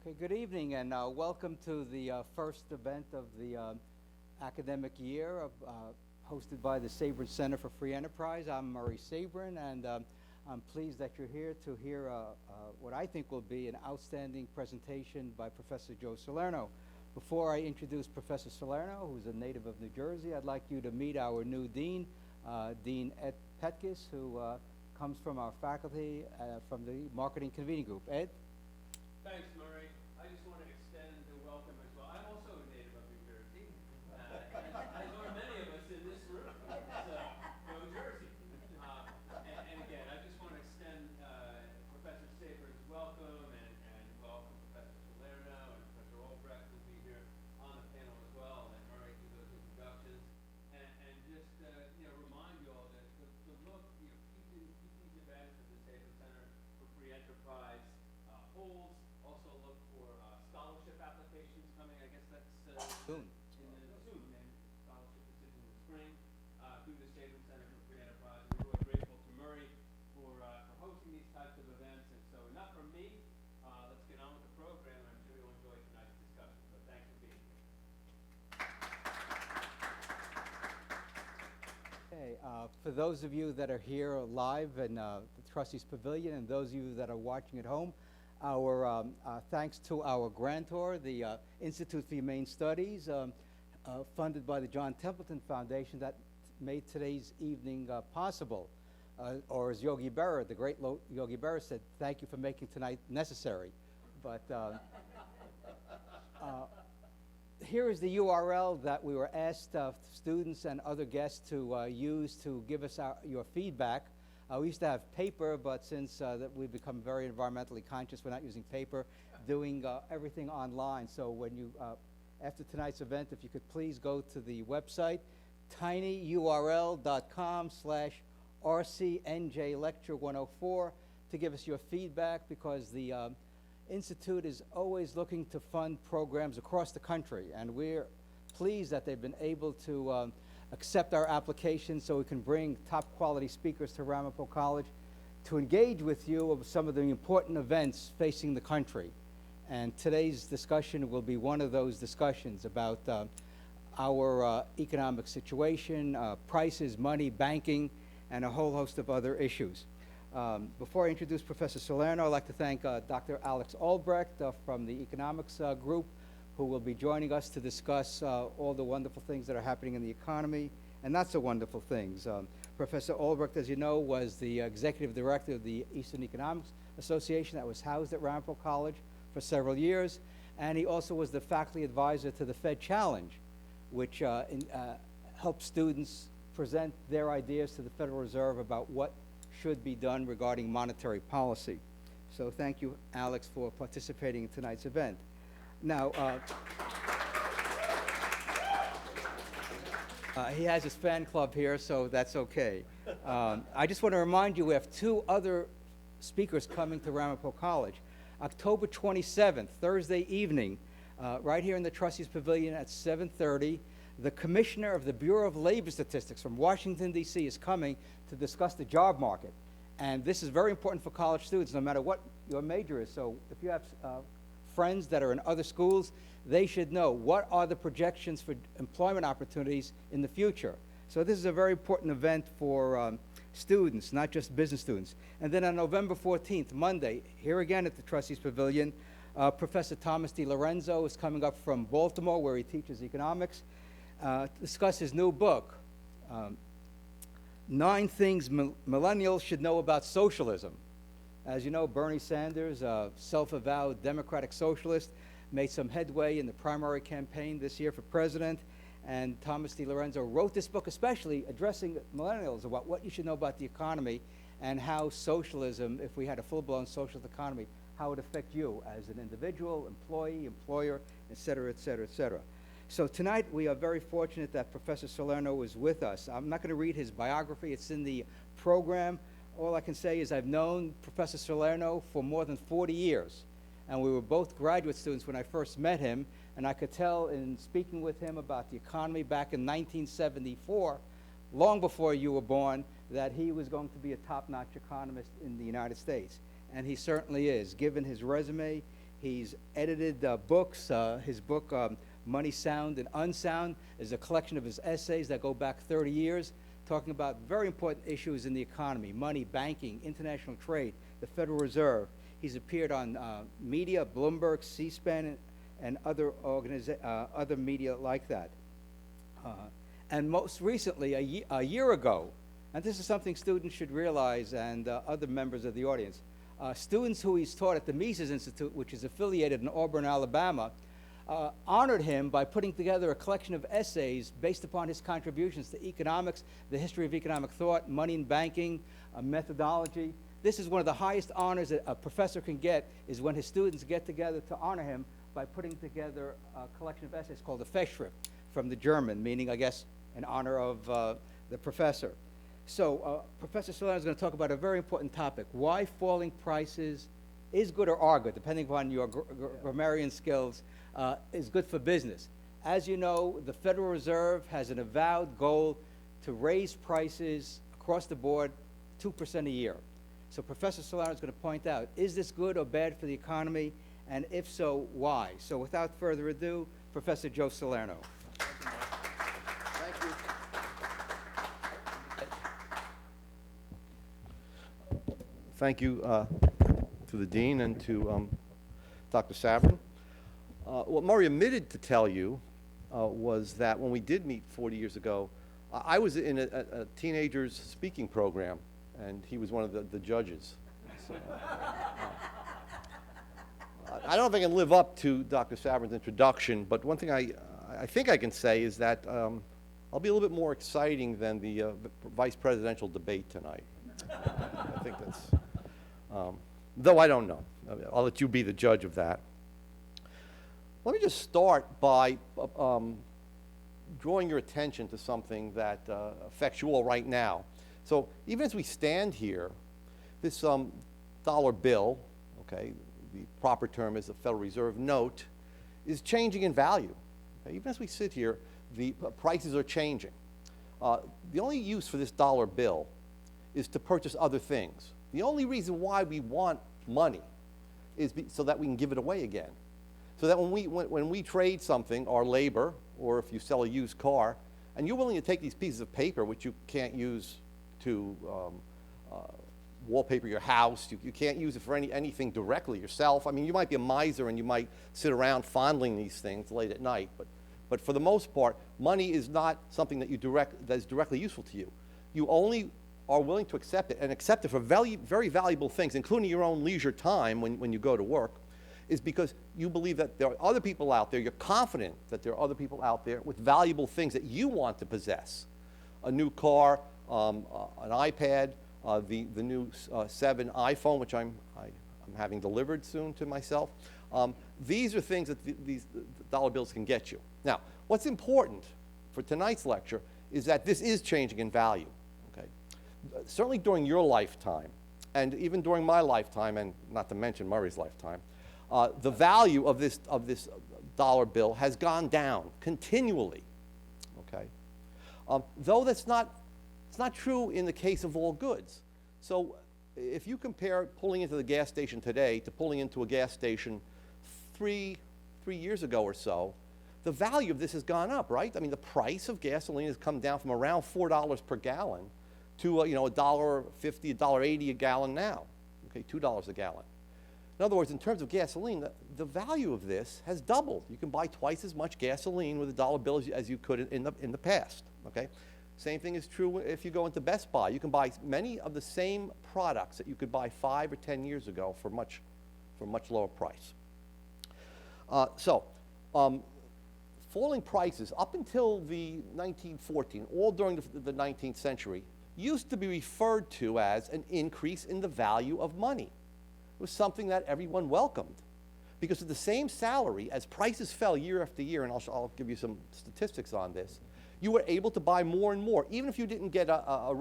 Okay, good evening and welcome to the first event of the academic year hosted by the Sabrin Center for Free Enterprise. I'm Murray Sabrin, and I'm pleased that you're here to hear what I think will be an outstanding presentation by Professor Joe Salerno. Before I introduce Professor Salerno, who's a native of New Jersey, I'd like you to meet our new dean, Dean Ed Petkis, who comes from our faculty from the Marketing Convening Group. Ed? Thanks, Murray. I just want to extend the welcome as well. I'm also a native of New Jersey, as are many of us in this room. New Jersey. And again, I just want to extend Professor Sabrin's welcome and welcome Professor Salerno and Professor Albrecht will be here on the panel as well. And Murray do those introductions and just remind you all that to look, keep these events at the Sabrin Center for Free Enterprise holds. Also look for scholarship applications coming. I guess that's Soon. Soon, and scholarship decision in the spring through the Sabrin Center for Free Enterprise. We're really grateful to Murray for hosting these types of events. And so, enough from me. Let's get on with the program. I'm sure you'll enjoy tonight's discussion. So, thanks for being here. Okay, for those of you that are here live in the Trustees Pavilion and those of you that are watching at home, our thanks to our grantor, the Institute for Humane Studies, funded by the John Templeton Foundation, that made today's evening possible. Or as Yogi Berra, the great Yogi Berra said, thank you for making tonight necessary. But here is the URL that we were asked students and other guests to use to give us your feedback. We used to have paper, but since that we've become very environmentally conscious, we're not using paper, doing everything online. So when you, after tonight's event, if you could please go to the website, tinyurl.com/RCNJ Lecture 104 to give us your feedback, because the Institute is always looking to fund programs across the country, and we're pleased that they've been able to accept our application so we can bring top quality speakers to Ramapo College to engage with you of some of the important events facing the country. And today's discussion will be one of those discussions about our economic situation, prices, money, banking, and a whole host of other issues. Before I introduce Professor Salerno, I'd like to thank Dr. Alex Albrecht from the economics group, who will be joining us to discuss all the wonderful things that are happening in the economy and not so wonderful things. Professor Albrecht, as you know, was the executive director of the Eastern Economics Association that was housed at Ramapo College for several years, and he also was the faculty advisor to the Fed Challenge, which helps students present their ideas to the Federal Reserve about what should be done regarding monetary policy. So thank you, Alex, for participating in tonight's event. Now, he has his fan club here, so that's okay. I just want to remind you, we have two other speakers coming to Ramapo College. October 27th, Thursday evening, right here in the Trustees Pavilion at 7:30, the Commissioner of the Bureau of Labor Statistics from Washington, D.C. is coming to discuss the job market. And this is very important for college students, no matter what your major is. So if you have friends that are in other schools, they should know what are the projections for employment opportunities in the future. So this is a very important event for students, not just business students. And then on November 14th, Monday, here again at the Trustees Pavilion, Professor Thomas DiLorenzo is coming up from Baltimore, where he teaches economics, to discuss his new book, 9 Things Millennials Should Know About Socialism. As you know, Bernie Sanders, a self-avowed democratic socialist, made some headway in the primary campaign this year for president, and Thomas DiLorenzo wrote this book especially addressing millennials about what you should know about the economy and how socialism, if we had a full-blown socialist economy, how it would affect you as an individual, employee, employer, et cetera, et cetera, et cetera. So tonight we are very fortunate that Professor Salerno is with us. I'm not going to read his biography, it's in the program. All I can say is I've known Professor Salerno for more than 40 years, and we were both graduate students when I first met him, and I could tell in speaking with him about the economy back in 1974, long before you were born, that he was going to be a top-notch economist in the United States. And he certainly is. Given his resume, He's edited books. His book, Money Sound and Unsound, is a collection of his essays that go back 30 years, talking about very important issues in the economy: money, banking, international trade, the Federal Reserve. He's appeared on media, Bloomberg, C-SPAN, and other media like that. And most recently, a year ago, and this is something students should realize, and other members of the audience, students who he's taught at the Mises Institute, which is affiliated in Auburn, Alabama, honored him by putting together a collection of essays based upon his contributions to economics, the history of economic thought, money and banking, methodology. This is one of the highest honors that a professor can get, is when his students get together to honor him by putting together a collection of essays called a Festschrift, from the German, meaning, I guess, in honor of the professor. So Professor Salerno is going to talk about a very important topic: why falling prices is good or are good, depending upon your grammarian skills, is good for business. As you know, the Federal Reserve has an avowed goal to raise prices across the board 2% a year. So Professor Salerno is going to point out, is this good or bad for the economy, and if so, why? So without further ado, Professor Joe Salerno. Thank you. Thank you to the Dean and to Dr. Sabrin. What Murray omitted to tell you was that when we did meet 40 years ago, I was in a teenagers speaking program, and he was one of the judges. So, I don't know if I can live up to Dr. Sabrin's introduction, but one thing I think I can say is that I'll be a little bit more exciting than the vice presidential debate tonight. I think that's, though I don't know. I'll let you be the judge of that. Let me just start by drawing your attention to something that affects you all right now. So even as we stand here, this dollar bill, okay, the proper term is the Federal Reserve note, is changing in value. Okay? Even as we sit here, the prices are changing. The only use for this dollar bill is to purchase other things. The only reason why we want money is so that we can give it away again. So that when we trade something, our labor, or if you sell a used car, and you're willing to take these pieces of paper, which you can't use to wallpaper your house, you can't use it for anything directly yourself. I mean, you might be a miser and you might sit around fondling these things late at night, but for the most part, money is not something that that is directly useful to you. You only are willing to accept it, and accept it for very, very valuable things, including your own leisure time when you go to work, is because you believe that there are other people out there, you're confident that there are other people out there with valuable things that you want to possess. A new car, an iPad, the new 7 iPhone, which I'm having delivered soon to myself. These are things that these dollar bills can get you. Now, what's important for tonight's lecture is that this is changing in value. Okay? Certainly during your lifetime, and even during my lifetime, and not to mention Murray's lifetime, the value of this dollar bill has gone down continually. Okay? Though it's not true in the case of all goods. So if you compare pulling into the gas station today to pulling into a gas station three years ago or so, the value of this has gone up, right? I mean, the price of gasoline has come down from around $4 per gallon to $1.50, $1.80 a gallon now. Okay, $2 a gallon. In other words, in terms of gasoline, the value of this has doubled. You can buy twice as much gasoline with a dollar bill as you could in the past. Okay. Same thing is true if you go into Best Buy. You can buy many of the same products that you could buy 5 or 10 years ago for much lower price. Falling prices up until the 1914, all during the 19th century, used to be referred to as an increase in the value of money. It was something that everyone welcomed, because of the same salary, as prices fell year after year, and I'll give you some statistics on this, you were able to buy more and more, even if you didn't get a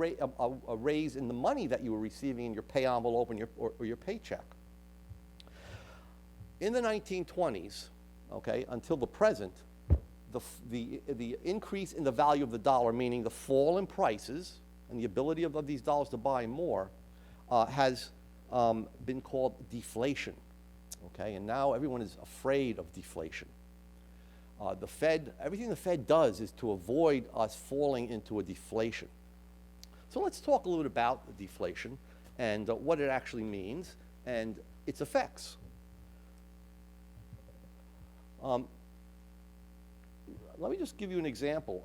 raise in the money that you were receiving in your pay envelope and or your paycheck. In the 1920s, okay, until the present, the increase in the value of the dollar, meaning the fall in prices and the ability of these dollars to buy more, has been called deflation. okay? And now everyone is afraid of deflation. Everything the Fed does is to avoid us falling into a deflation. So let's talk a little bit about the deflation and what it actually means and its effects. Let me just give you an example.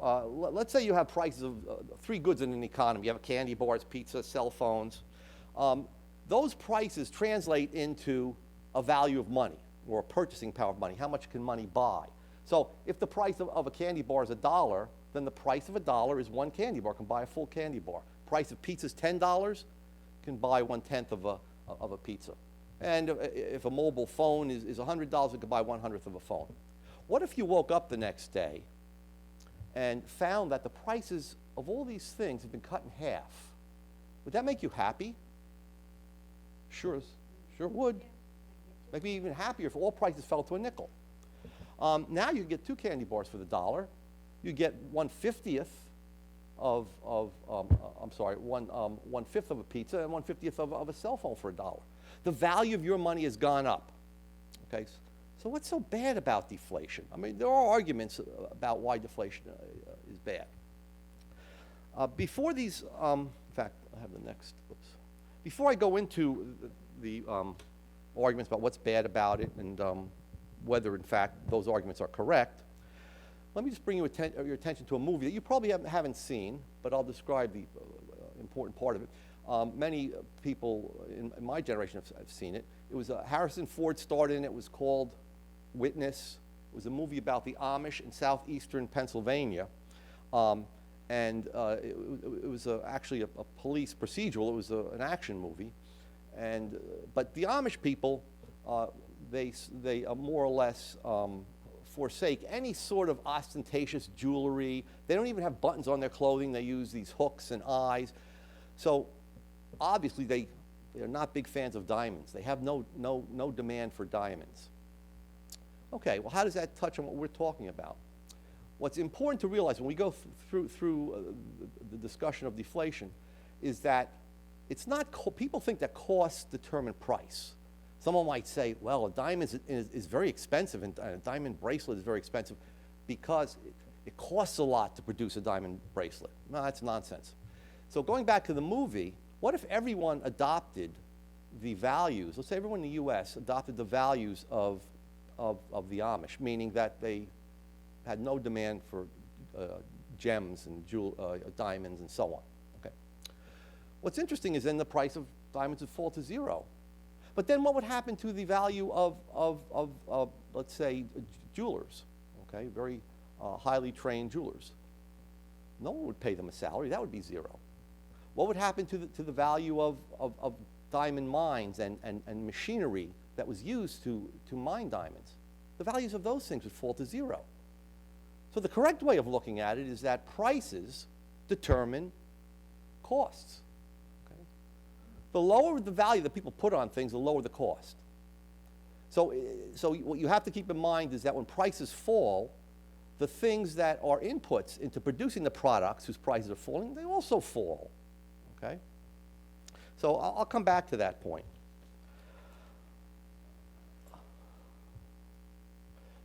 Let's say you have prices of three goods in an economy. You have candy bars, pizza, cell phones. Those prices translate into a value of money or a purchasing power of money. How much can money buy? So if the price of a candy bar is $1, then the price of $1 is one candy bar, can buy a full candy bar. Price of pizza is $10, can buy 1/10 of a pizza. And if a mobile phone is $100, it could buy 1/100 of a phone. What if you woke up the next day and found that the prices of all these things have been cut in half? Would that make you happy? Sure would. Make me even happier if all prices fell to a nickel. Now you get two candy bars for the $1. You get 1/50th of 1/5 of a pizza and 1/50th of a cell phone for $1. The value of your money has gone up. Okay, so what's so bad about deflation? I mean, there are arguments about why deflation is bad. Before these, in fact, I have the next. Oops. Before I go into the arguments about what's bad about it and whether, in fact, those arguments are correct, let me just bring your attention to a movie that you probably haven't seen, but I'll describe the important part of it. Many people in my generation have seen it. It was Harrison Ford starred in it. It was called Witness. It was a movie about the Amish in southeastern Pennsylvania. It was actually a police procedural. It was an action movie. But the Amish people, they more or less forsake any sort of ostentatious jewelry. They don't even have buttons on their clothing. They use these hooks and eyes. So obviously they're not big fans of diamonds. They have no demand for diamonds. Okay, well, how does that touch on what we're talking about? What's important to realize when we go through the discussion of deflation is that it's not, people think that costs determine price. Someone might say, well, a diamond is very expensive and a diamond bracelet is very expensive because it costs a lot to produce a diamond bracelet. No, that's nonsense. So going back to the movie, what if everyone adopted the values, let's say everyone in the US adopted the values of the Amish, meaning that they had no demand for gems and diamonds and so on. Okay. What's interesting is then the price of diamonds would fall to zero. But then what would happen to the value of let's say, jewelers, okay, very highly trained jewelers? No one would pay them a salary. That would be zero. What would happen to the value of diamond mines and machinery that was used to mine diamonds? The values of those things would fall to zero. So the correct way of looking at it is that prices determine costs. Okay? The lower the value that people put on things, the lower the cost. So what you have to keep in mind is that when prices fall, the things that are inputs into producing the products whose prices are falling, they also fall. Okay? So I'll come back to that point.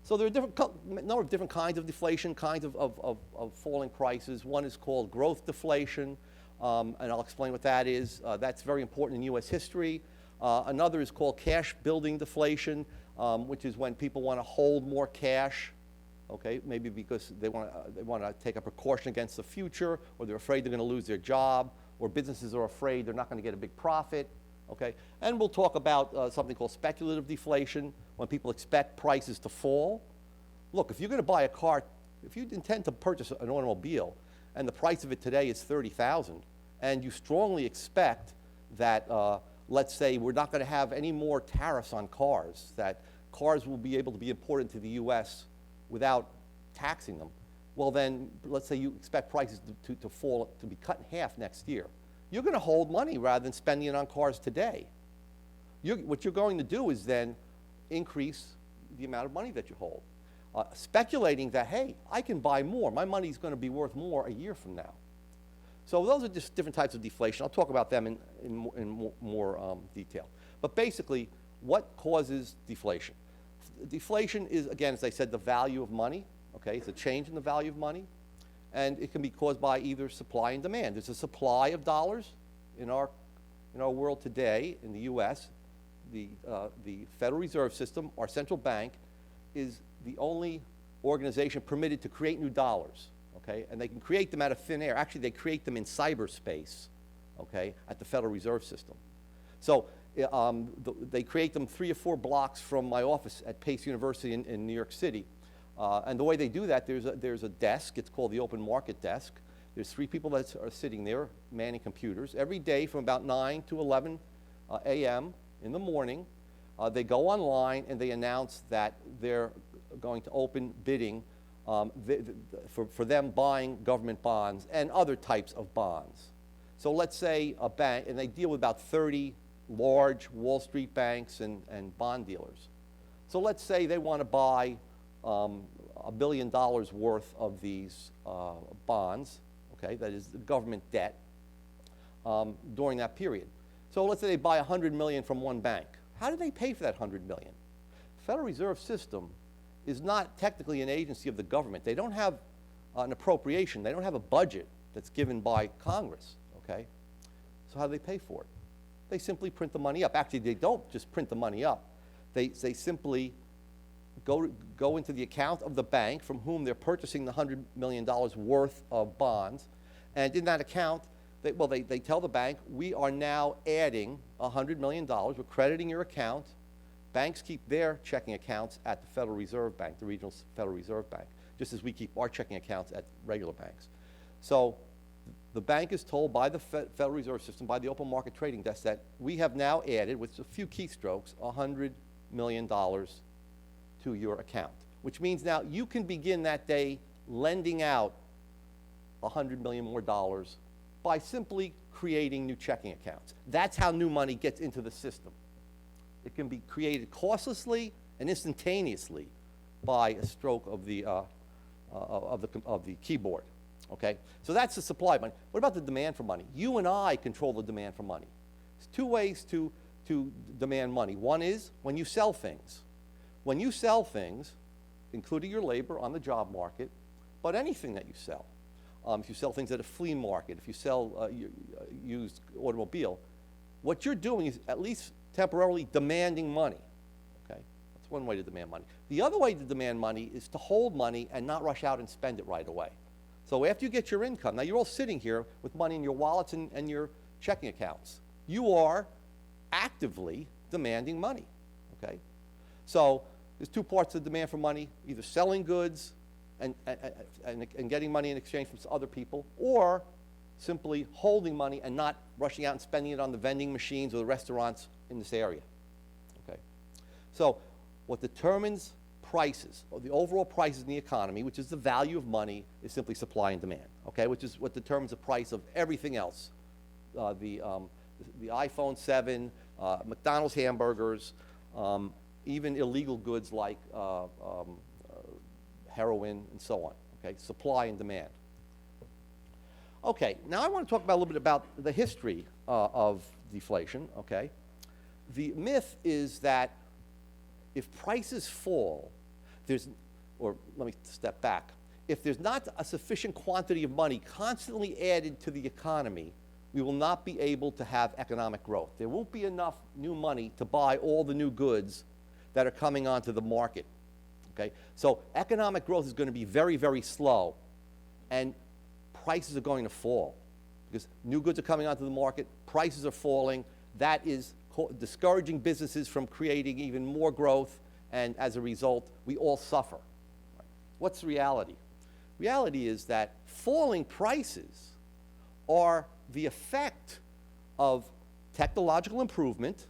So there are a number of different kinds of deflation, kinds of falling prices. One is called growth deflation, and I'll explain what that is. That's very important in U.S. history. Another is called cash building deflation, which is when people want to hold more cash, okay, maybe because they want to take a precaution against the future, or they're afraid they're going to lose their job, or businesses are afraid they're not going to get a big profit. Okay, and we'll talk about something called speculative deflation, when people expect prices to fall. Look, if you're going to buy a car, if you intend to purchase an automobile, and the price of it today is $30,000, and you strongly expect that, let's say, we're not going to have any more tariffs on cars, that cars will be able to be imported to the U.S. without taxing them, well then, let's say you expect prices to fall, to be cut in half next year. You're going to hold money rather than spending it on cars today. What you're going to do is then increase the amount of money that you hold. Speculating that, hey, I can buy more. My money's going to be worth more a year from now. So those are just different types of deflation. I'll talk about them in more detail. But basically, what causes deflation? Deflation is, again, as I said, the value of money, okay? It's a change in the value of money, and it can be caused by either supply and demand. There's a supply of dollars in our world today, in the U.S. The Federal Reserve System, our central bank, is the only organization permitted to create new dollars, okay? And they can create them out of thin air. Actually, they create them in cyberspace, okay, at the Federal Reserve System. So they create them 3 or 4 blocks from my office at Pace University in New York City. And the way they do that, there's a desk. It's called the open market desk. There's 3 people that are sitting there manning computers. Every day from about 9 to 11 a.m. in the morning, they go online and they announce that they're going to open bidding for them buying government bonds and other types of bonds. So let's say a bank, and they deal with about 30 large Wall Street banks and bond dealers. So let's say they want to buy $1 billion worth of these bonds, okay, that is the government debt, during that period. So let's say they buy $100 million from one bank. How do they pay for that $100 million? The Federal Reserve System is not technically an agency of the government. They don't have an appropriation. They don't have a budget that's given by Congress, okay? So how do they pay for it? They simply print the money up. Actually, they don't just print the money up. They simply go into the account of the bank from whom they're purchasing the $100 million worth of bonds. And in that account, they tell the bank, we are now adding $100 million. We're crediting your account. Banks keep their checking accounts at the Federal Reserve Bank, the regional Federal Reserve Bank, just as we keep our checking accounts at regular banks. So the bank is told by the Federal Reserve System, by the open market trading desk, that we have now added, with a few keystrokes, $100 million to your account, which means now you can begin that day lending out $100 million more dollars by simply creating new checking accounts. That's how new money gets into the system. It can be created costlessly and instantaneously by a stroke of the keyboard. Okay, so that's the supply of money. What about the demand for money? You and I control the demand for money. There's 2 ways to demand money. One is when you sell things. When you sell things, including your labor on the job market, but anything that you sell. If you sell things at a flea market, if you sell used automobile, what you're doing is at least temporarily demanding money. Okay, that's one way to demand money. The other way to demand money is to hold money and not rush out and spend it right away. So after you get your income, now you're all sitting here with money in your wallets and your checking accounts. You are actively demanding money, okay? So there's 2 parts of demand for money, either selling goods and getting money in exchange from other people, or simply holding money and not rushing out and spending it on the vending machines or the restaurants in this area, okay? So what determines prices, or the overall prices in the economy, which is the value of money, is simply supply and demand, okay? Which is what determines the price of everything else. The iPhone 7, McDonald's hamburgers, even illegal goods like heroin and so on, okay? Supply and demand. Okay, now I want to talk about a little bit about the history of deflation, okay? The myth is that if prices fall, or let me step back, if there's not a sufficient quantity of money constantly added to the economy, we will not be able to have economic growth. There won't be enough new money to buy all the new goods that are coming onto the market, okay? So economic growth is going to be very, very slow, and prices are going to fall because new goods are coming onto the market, prices are falling. That is discouraging businesses from creating even more growth, and as a result, we all suffer. What's the reality? Reality is that falling prices are the effect of technological improvement,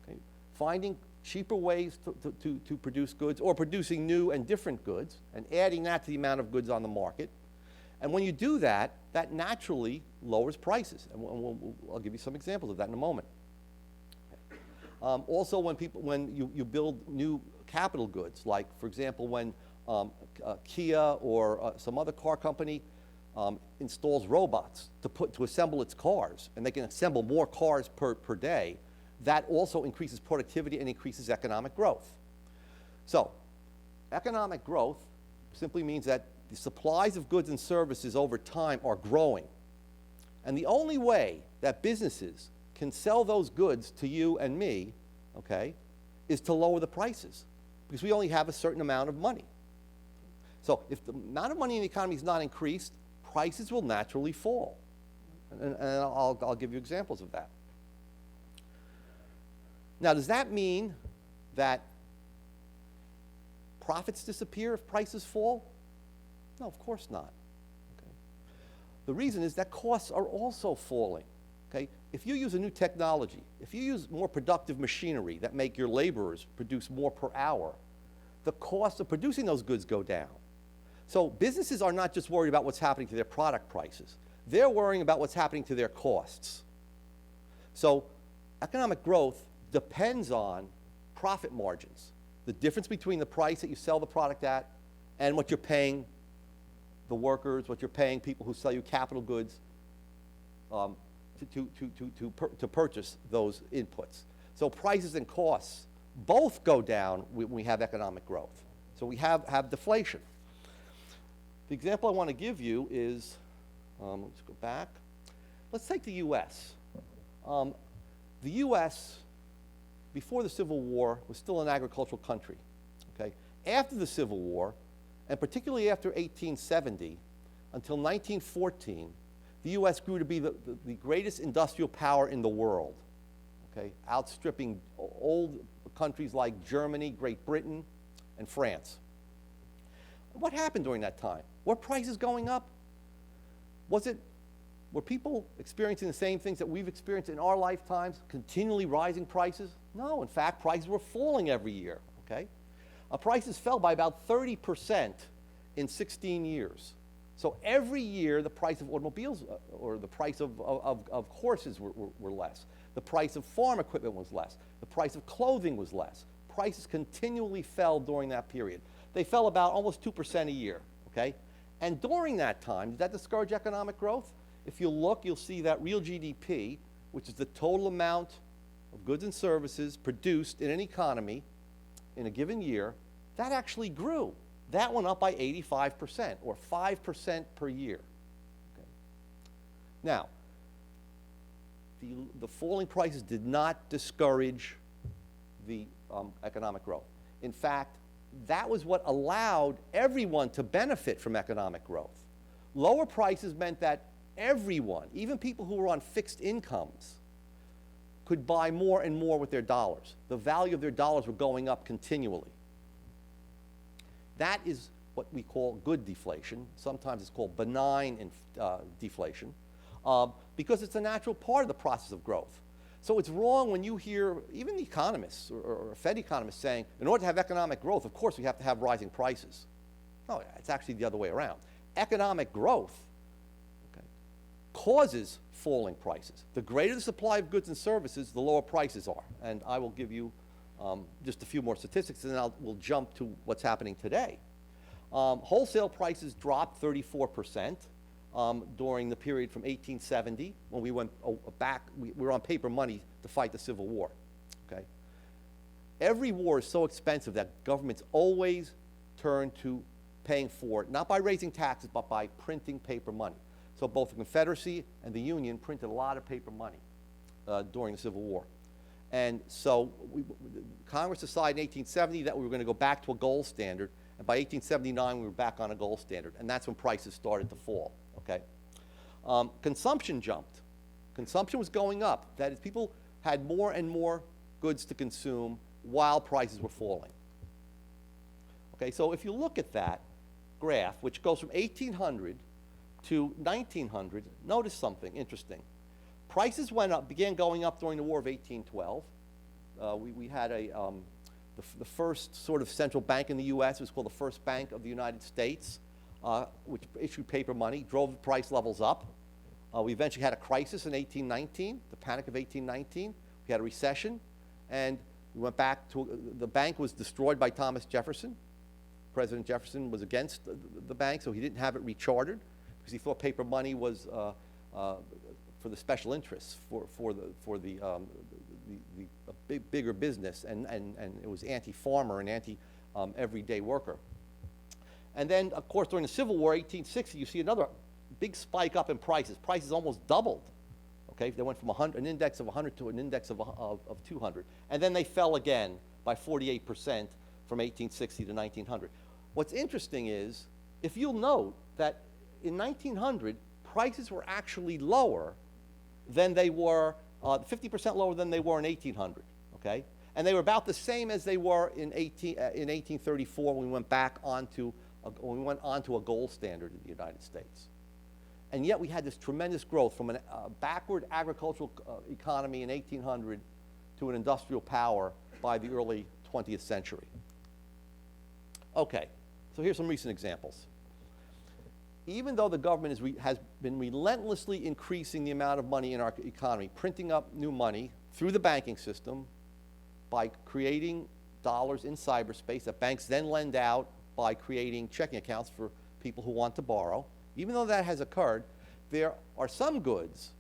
okay, finding cheaper ways to produce goods, or producing new and different goods, and adding that to the amount of goods on the market. And when you do that, that naturally lowers prices. And I'll give you some examples of that in a moment. Also, when you build new capital goods, like, for example, when Kia or some other car company installs robots to assemble its cars, and they can assemble more cars per day, that also increases productivity and increases economic growth. So, economic growth simply means that the supplies of goods and services over time are growing. And the only way that businesses can sell those goods to you and me, okay, is to lower the prices, because we only have a certain amount of money. So if the amount of money in the economy is not increased, prices will naturally fall. And I'll give you examples of that. Now, does that mean that profits disappear if prices fall? No, of course not. Okay. The reason is that costs are also falling. Okay? If you use a new technology, if you use more productive machinery that make your laborers produce more per hour, the cost of producing those goods go down. So businesses are not just worried about what's happening to their product prices. They're worrying about what's happening to their costs. So economic growth depends on profit margins, the difference between the price that you sell the product at and what you're paying the workers, what you're paying people who sell you capital goods to purchase those inputs. So prices and costs both go down when we have economic growth. So we have deflation. The example I want to give you is, let's go back. Let's take the U.S. The U.S., before the Civil War, was still an agricultural country. Okay? After the Civil War, and particularly after 1870, until 1914, the U.S. grew to be the greatest industrial power in the world, okay? Outstripping old countries like Germany, Great Britain, and France. What happened during that time? Were prices going up? Were people experiencing the same things that we've experienced in our lifetimes, continually rising prices? No, in fact, prices were falling every year, okay? Prices fell by about 30% in 16 years. So every year, the price of automobiles or the price of horses were less. The price of farm equipment was less. The price of clothing was less. Prices continually fell during that period. They fell about almost 2% a year, okay? And during that time, did that discourage economic growth? If you look, you'll see that real GDP, which is the total amount of goods and services produced in an economy in a given year, that actually grew. That went up by 85%, or 5% per year. Okay. Now, the falling prices did not discourage the economic growth. In fact, that was what allowed everyone to benefit from economic growth. Lower prices meant that everyone, even people who were on fixed incomes, could buy more and more with their dollars. The value of their dollars were going up continually. That is what we call good deflation. Sometimes it's called benign deflation, because it's a natural part of the process of growth. So it's wrong when you hear even the economists or Fed economists saying, in order to have economic growth, of course we have to have rising prices. No, it's actually the other way around. Economic growth, okay, causes falling prices. The greater the supply of goods and services, the lower prices are. And I will give you just a few more statistics, and then we'll jump to what's happening today. Wholesale prices dropped 34% during the period from 1870, when we went back, we were on paper money to fight the Civil War. Okay? Every war is so expensive that governments always turn to paying for it, not by raising taxes, but by printing paper money. So both the Confederacy and the Union printed a lot of paper money during the Civil War. And so Congress decided in 1870 that we were going to go back to a gold standard, and by 1879 we were back on a gold standard, and that's when prices started to fall. Okay? Consumption jumped. Consumption was going up. That is, people had more and more goods to consume while prices were falling. Okay, so if you look at that graph, which goes from 1800 to 1900, notice something interesting. Prices went up, began going up during the War of 1812. We had the first sort of central bank in the U.S. It was called the First Bank of the United States, which issued paper money, drove the price levels up. We eventually had a crisis in 1819, the Panic of 1819. We had a recession, and we went back to, the bank was destroyed by Thomas Jefferson. President Jefferson was against the bank, so he didn't have it rechartered, because he thought paper money was for the special interests, for the a bigger business, and it was anti-farmer and anti-everyday worker. And then, of course, during the Civil War, 1860, you see another big spike up in prices. Prices almost doubled. Okay, they went from an index of 100 to an index of 200. And then they fell again by 48% from 1860 to 1900. What's interesting is, if you'll note that in 1900, prices were actually lower than they were, 50% lower than they were in 1800, okay? And they were about the same as they were in 1834 when we went onto a gold standard in the United States. And yet we had this tremendous growth from a backward agricultural economy in 1800 to an industrial power by the early 20th century. Okay, so here's some recent examples. Even though the government has been relentlessly increasing the amount of money in our economy, printing up new money through the banking system by creating dollars in cyberspace that banks then lend out by creating checking accounts for people who want to borrow, even though that has occurred, there are some goods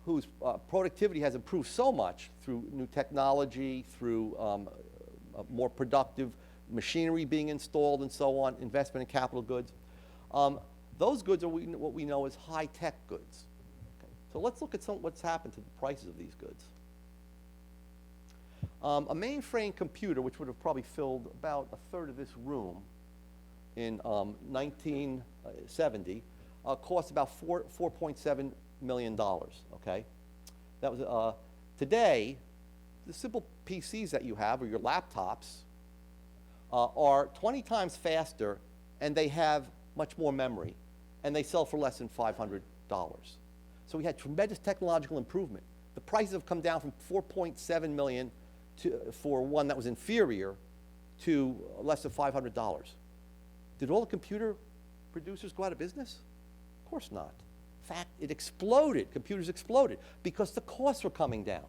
whose productivity has improved so much through new technology, through more productive machinery being installed and so on, investment in capital goods. Those goods are what we know as high-tech goods. Okay. So let's look at what's happened to the prices of these goods. A mainframe computer, which would have probably filled about a third of this room in 1970, cost about $4.7 million, okay? That was, today, the simple PCs that you have, or your laptops, are 20 times faster, and they have much more memory, and they sell for less than $500. So we had tremendous technological improvement. The prices have come down from $4.7 million for one that was inferior to less than $500. Did all the computer producers go out of business? Of course not. In fact, it exploded. Computers exploded because the costs were coming down.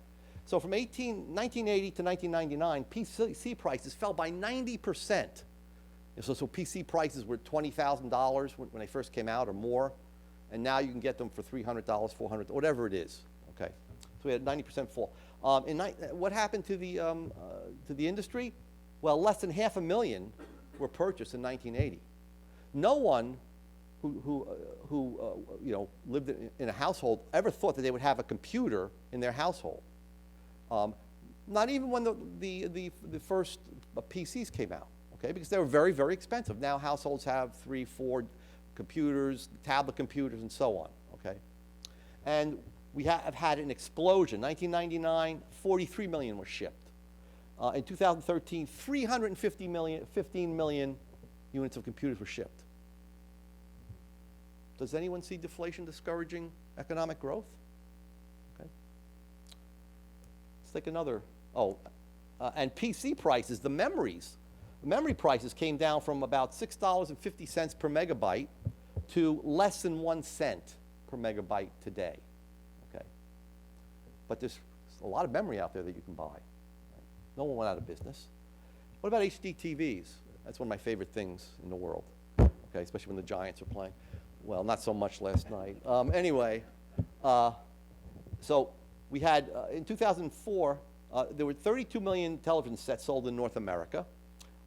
So from 1980 to 1999, PC prices fell by 90%. So PC prices were $20,000 when they first came out or more, and now you can get them for $300, $400, whatever it is. Okay, so we had a 90% fall. What happened to the industry? Well, less than 500,000 were purchased in 1980. No one who lived in a household ever thought that they would have a computer in their household. Not even when the first PCs came out, okay, because they were very, very expensive. Now households have 3, 4 computers, tablet computers, and so on, okay? And we have had an explosion. 1999, 43 million were shipped. In 2013, 15 million units of computers were shipped. Does anyone see deflation discouraging economic growth? Okay. Let's take another. And PC prices, the memory prices came down from about $6.50 per megabyte to less than 1 cent per megabyte today. Okay. But there's a lot of memory out there that you can buy. Right? No one went out of business. What about HD TVs? That's one of my favorite things in the world. Okay, especially when the Giants are playing. Well, not so much last night. Anyway, so we had, in 2004, there were 32 million television sets sold in North America.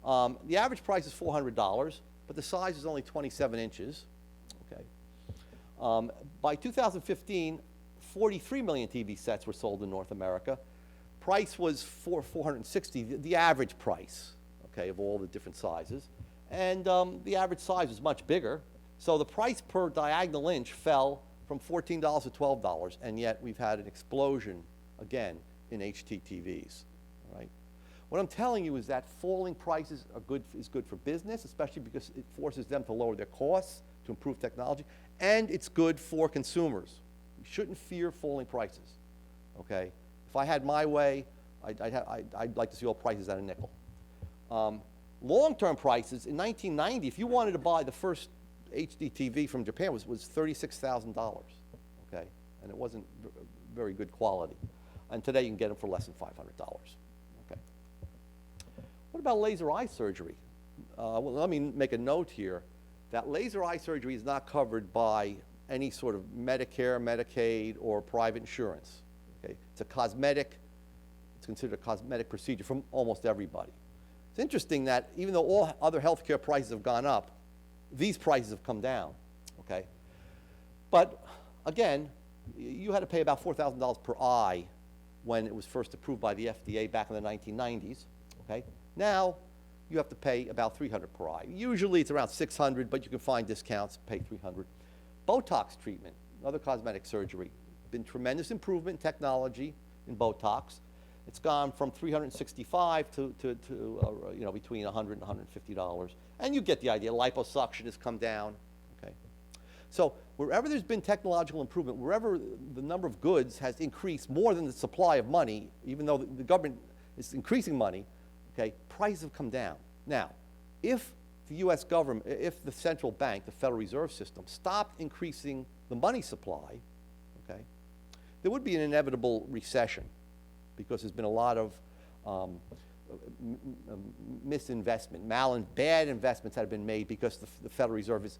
The average price is $400, but the size is only 27 inches. Okay. By 2015, 43 million TV sets were sold in North America. Price was $460, the average price, okay, of all the different sizes. And the average size was much bigger. So the price per diagonal inch fell from $14 to $12, and yet we've had an explosion, again, in HD TVs, all right? What I'm telling you is that falling prices is good for business, especially because it forces them to lower their costs, to improve technology, and it's good for consumers. You shouldn't fear falling prices, okay? If I had my way, I'd like to see all prices at a nickel. Long-term prices, in 1990, if you wanted to buy the first HD TV from Japan was $36,000, okay? And it wasn't very good quality. And today you can get them for less than $500, okay? What about laser eye surgery? Well, let me make a note here that laser eye surgery is not covered by any sort of Medicare, Medicaid, or private insurance, okay? It's a cosmetic considered a cosmetic procedure from almost everybody. It's interesting that even though all other healthcare prices have gone up, these prices have come down, okay? But again, you had to pay about $4,000 per eye when it was first approved by the FDA back in the 1990s, okay? Now, you have to pay about $300 per eye. Usually it's around $600, but you can find discounts, pay $300. Botox treatment, another cosmetic surgery, been tremendous improvement in technology in Botox. It's gone from $365 to you know, between $100 and $150. And you get the idea, liposuction has come down, okay? So wherever there's been technological improvement, wherever the number of goods has increased more than the supply of money, even though the government is increasing money, okay, prices have come down. Now, if the U.S. government, if the central bank, the Federal Reserve System, stopped increasing the money supply, okay, there would be an inevitable recession because there's been a lot of misinvestment, bad investments that have been made because the Federal Reserve is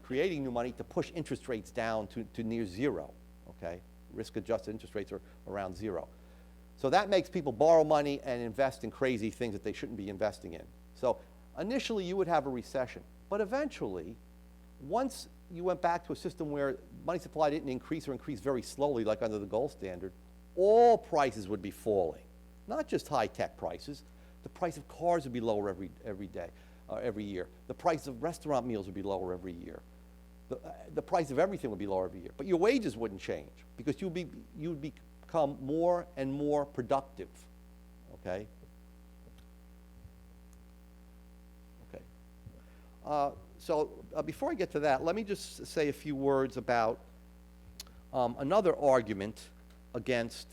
creating new money to push interest rates down to near zero, okay? Risk-adjusted interest rates are around zero. So that makes people borrow money and invest in crazy things that they shouldn't be investing in. So initially you would have a recession, but eventually, once you went back to a system where money supply didn't increase or increase very slowly like under the gold standard, all prices would be falling. Not just high-tech prices. The price of cars would be lower every year. The price of restaurant meals would be lower every year. The price of everything would be lower every year. But your wages wouldn't change because you'd become more and more productive, okay? Okay. Before I get to that, let me just say a few words about another argument against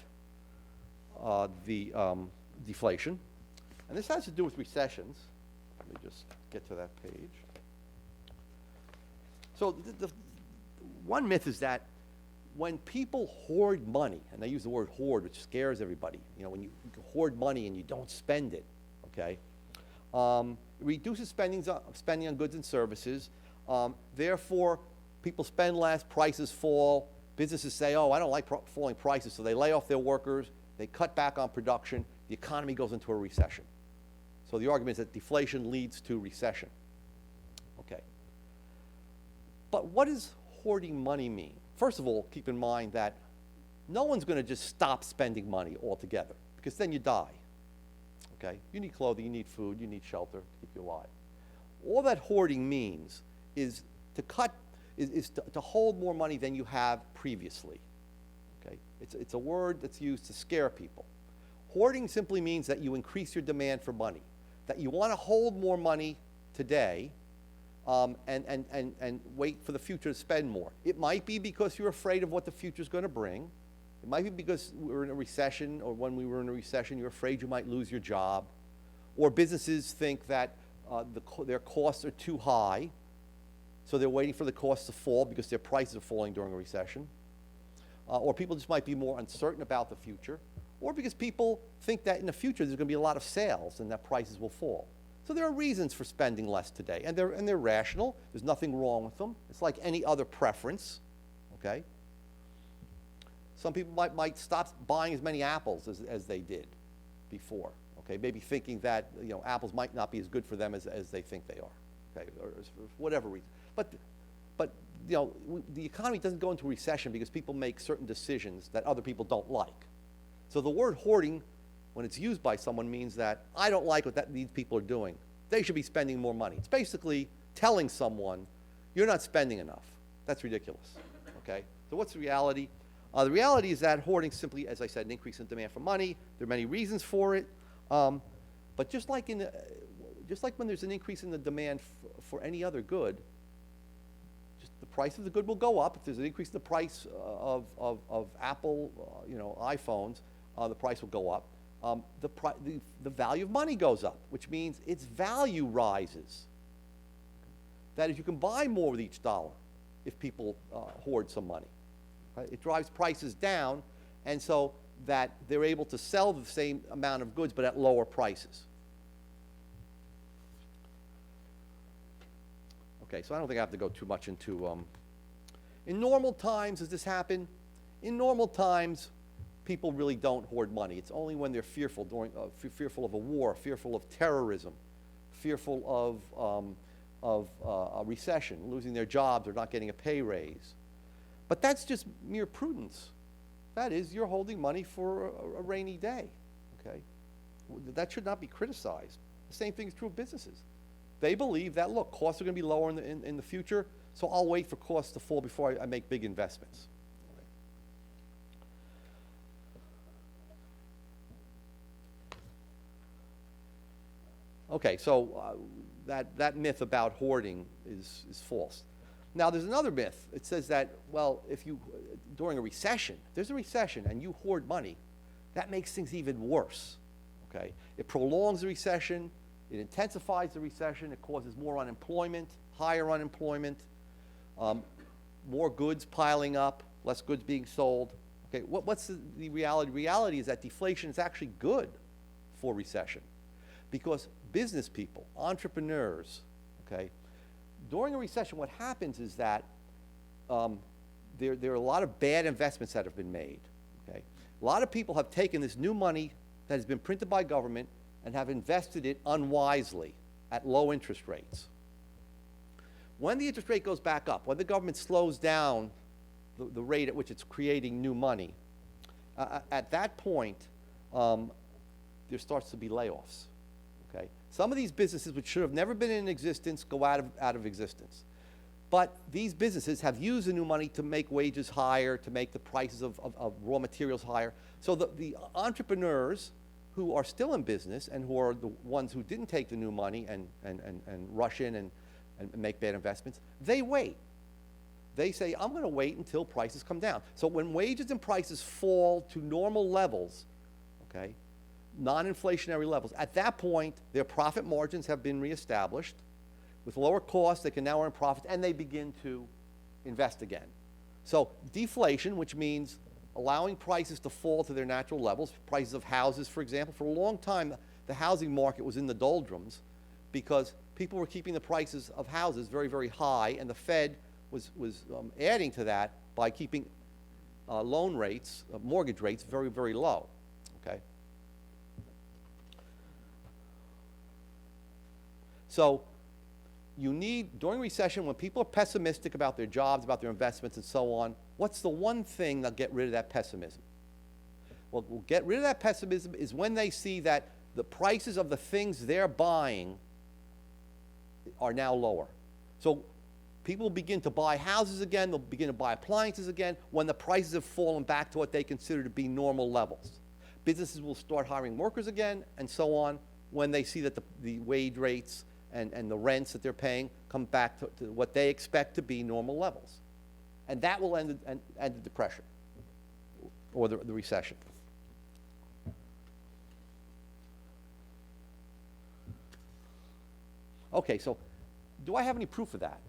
the deflation. And this has to do with recessions. Let me just get to that page. So the one myth is that when people hoard money, and they use the word hoard, which scares everybody, you know, when you hoard money and you don't spend it, okay, it reduces spending on goods and services. Therefore, people spend less, prices fall, businesses say, oh, I don't like falling prices, so they lay off their workers, they cut back on production, the economy goes into a recession. So the argument is that deflation leads to recession. Okay. But what does hoarding money mean? First of all, keep in mind that no one's going to just stop spending money altogether, because then you die. Okay? You need clothing, you need food, you need shelter to keep you alive. All that hoarding means is to hold more money than you have previously. Okay? It's a word that's used to scare people. Hoarding simply means that you increase your demand for money, that you want to hold more money today and wait for the future to spend more. It might be because you're afraid of what the future is going to bring. It might be because we're in a recession, or when we were in a recession, you're afraid you might lose your job. Or businesses think that their costs are too high, so they're waiting for the costs to fall because their prices are falling during a recession. Or people just might be more uncertain about the future. Or because people think that in the future there's going to be a lot of sales and that prices will fall. So there are reasons for spending less today, and they're rational. There's nothing wrong with them. It's like any other preference, okay? Some people might stop buying as many apples as they did before, okay? Maybe thinking that, you know, apples might not be as good for them as they think they are, okay? Or for whatever reason. But you know, the economy doesn't go into recession because people make certain decisions that other people don't like. So the word hoarding, when it's used by someone, means that I don't like what these people are doing. They should be spending more money. It's basically telling someone, you're not spending enough. That's ridiculous, okay? So what's the reality? The reality is that hoarding simply, as I said, an increase in demand for money. There are many reasons for it. But just like when there's an increase in the demand for any other good, just the price of the good will go up. If there's an increase in the price of Apple, you know, iPhones, the price will go up. The value of money goes up, which means its value rises. That is, you can buy more with each dollar if people hoard some money. Right? It drives prices down, and so that they're able to sell the same amount of goods but at lower prices. Okay, so I don't think I have to go too much into. In normal times, does this happen? In normal times, people really don't hoard money. It's only when they're fearful, fearful of a war, fearful of terrorism, fearful of a recession, losing their jobs or not getting a pay raise. But that's just mere prudence. That is, you're holding money for a rainy day, okay? That should not be criticized. The same thing is true of businesses. They believe that, look, costs are going to be lower in the future, so I'll wait for costs to fall before I make big investments. Okay, so that myth about hoarding is false. Now, there's another myth. It says that, well, if you, during a recession, if there's a recession and you hoard money, that makes things even worse, okay? It prolongs the recession, it intensifies the recession, it causes more unemployment, higher unemployment, more goods piling up, less goods being sold. Okay, what's the reality? Reality is that deflation is actually good for recession, because business people, entrepreneurs, okay, during a recession, what happens is that there are a lot of bad investments that have been made, okay? A lot of people have taken this new money that has been printed by government and have invested it unwisely at low interest rates. When the interest rate goes back up, when the government slows down the rate at which it's creating new money, at that point, there starts to be layoffs, okay? Some of these businesses which should have never been in existence go out of existence. But these businesses have used the new money to make wages higher, to make the prices of raw materials higher. So the entrepreneurs who are still in business and who are the ones who didn't take the new money and rush in and make bad investments, they wait. They say, I'm going to wait until prices come down. So when wages and prices fall to normal levels, okay, non-inflationary levels, at that point, their profit margins have been reestablished. With lower costs, they can now earn profits, and they begin to invest again. So deflation, which means allowing prices to fall to their natural levels, prices of houses, for example. For a long time, the housing market was in the doldrums because people were keeping the prices of houses very, very high, and the Fed was adding to that by keeping loan rates, mortgage rates, very, very low, okay? So you need, during recession, when people are pessimistic about their jobs, about their investments, and so on, what's the one thing that'll get rid of that pessimism? Well, we'll get rid of that pessimism is when they see that the prices of the things they're buying are now lower. So people will begin to buy houses again, they'll begin to buy appliances again when the prices have fallen back to what they consider to be normal levels. Businesses will start hiring workers again, and so on, when they see that the wage rates and the rents that they're paying come back to what they expect to be normal levels. And that will end the depression or the recession. Okay, so do I have any proof of that?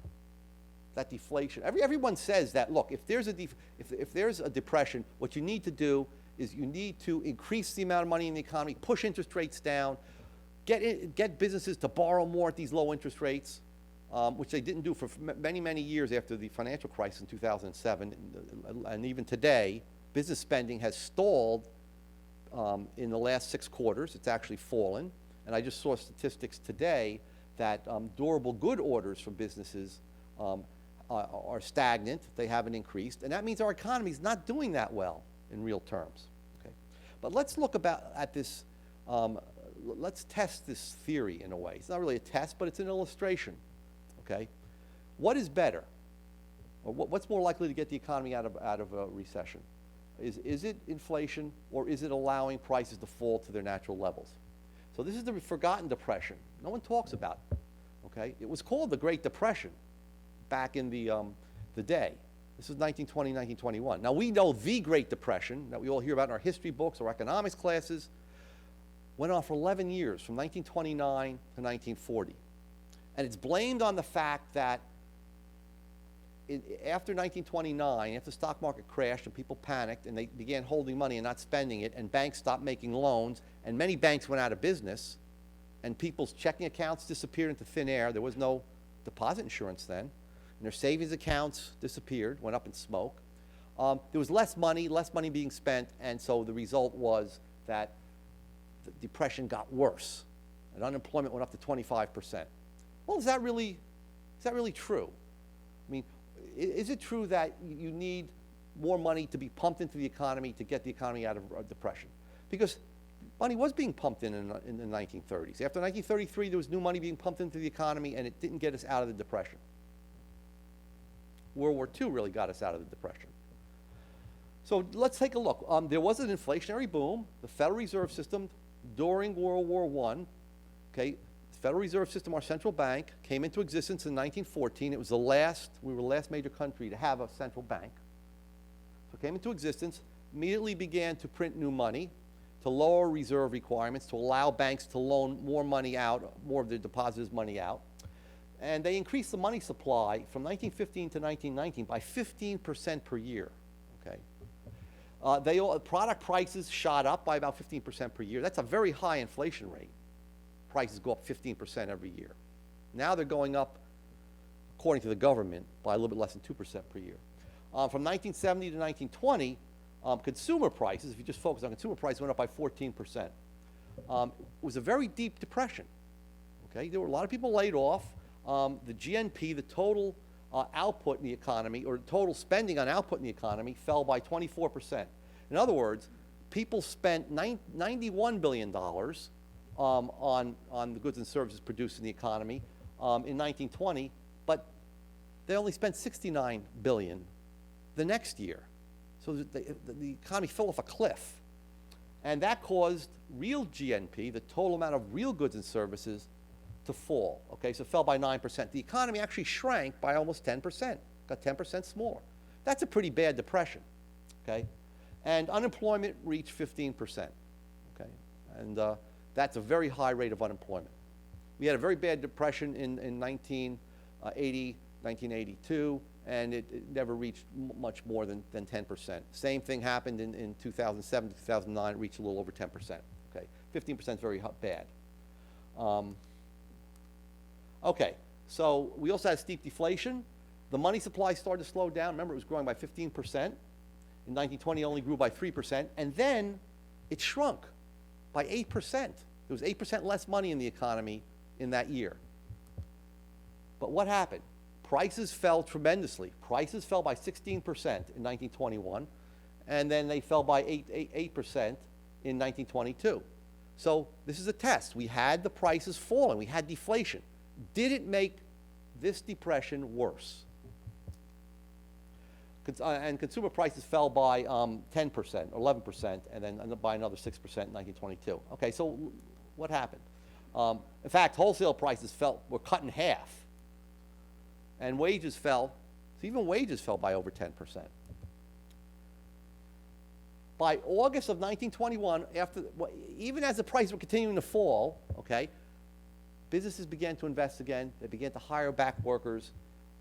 That deflation? Everyone says that, look, if there's a depression, what you need to do is you need to increase the amount of money in the economy, push interest rates down, get businesses to borrow more at these low interest rates, which they didn't do for many, many years after the financial crisis in 2007. And even today, business spending has stalled in the last 6 quarters. It's actually fallen. And I just saw statistics today that durable good orders from businesses are stagnant. They haven't increased. And that means our economy is not doing that well in real terms. Okay? But let's look at this. Let's test this theory in a way. It's not really a test, but it's an illustration, okay? What is better? Or what's more likely to get the economy out of a recession? Is it inflation, or is it allowing prices to fall to their natural levels? So this is the forgotten depression. No one talks about it, okay? It was called the Great Depression back in the day. This was 1920, 1921. Now we know the Great Depression that we all hear about in our history books or economics classes went on for 11 years, from 1929 to 1940. And it's blamed on the fact that after 1929, after the stock market crashed and people panicked and they began holding money and not spending it, and banks stopped making loans, and many banks went out of business, and people's checking accounts disappeared into thin air. There was no deposit insurance then, and their savings accounts disappeared, went up in smoke. there was less money being spent, and so the result was that the depression got worse, and unemployment went up to 25%. Well, is that really true? I mean, is it true that you need more money to be pumped into the economy to get the economy out of depression? Because money was being pumped in the 1930s. After 1933, there was new money being pumped into the economy, and it didn't get us out of the depression. World War II really got us out of the depression. So let's take a look. There was an inflationary boom. The Federal Reserve System during World War I, okay, the Federal Reserve System, our central bank, came into existence in 1914. It was we were the last major country to have a central bank. So it came into existence, immediately began to print new money, to lower reserve requirements, to allow banks to loan more money out, more of their depositors' money out. And they increased the money supply from 1915 to 1919 by 15% per year, okay? Product prices shot up by about 15% per year. That's a very high inflation rate. Prices go up 15% every year. Now they're going up, according to the government, by a little bit less than 2% per year. From 1970 to 1920, consumer prices, if you just focus on consumer prices, went up by 14%. It was a very deep depression, okay? There were a lot of people laid off. The GNP, the total output in the economy, or total spending on output in the economy, fell by 24%. In other words, people spent $91 billion on the goods and services produced in the economy in 1920, but they only spent $69 billion the next year. So the economy fell off a cliff. And that caused real GNP, the total amount of real goods and services, to fall, okay? So it fell by 9%. The economy actually shrank by almost 10%, got 10% smaller. That's a pretty bad depression, okay? And unemployment reached 15%, okay? And that's a very high rate of unemployment. We had a very bad depression in 1980, 1982, and it never reached much more than 10%. Same thing happened in 2007 to 2009, it reached a little over 10%, okay? 15% is very bad. Okay, so we also had steep deflation. The money supply started to slow down. Remember, it was growing by 15%. In 1920, it only grew by 3%. And then it shrunk by 8%. There was 8% less money in the economy in that year. But what happened? Prices fell tremendously. Prices fell by 16% in 1921, and then they fell by 8% in 1922. So this is a test. We had the prices falling. We had deflation. Did it make this depression worse? And consumer prices fell by 10%, 11%, and then by another 6% in 1922. Okay, so what happened? In fact, wholesale prices were cut in half, and wages fell. So even wages fell by over 10%. By August of 1921, even as the prices were continuing to fall, okay, businesses began to invest again. They began to hire back workers.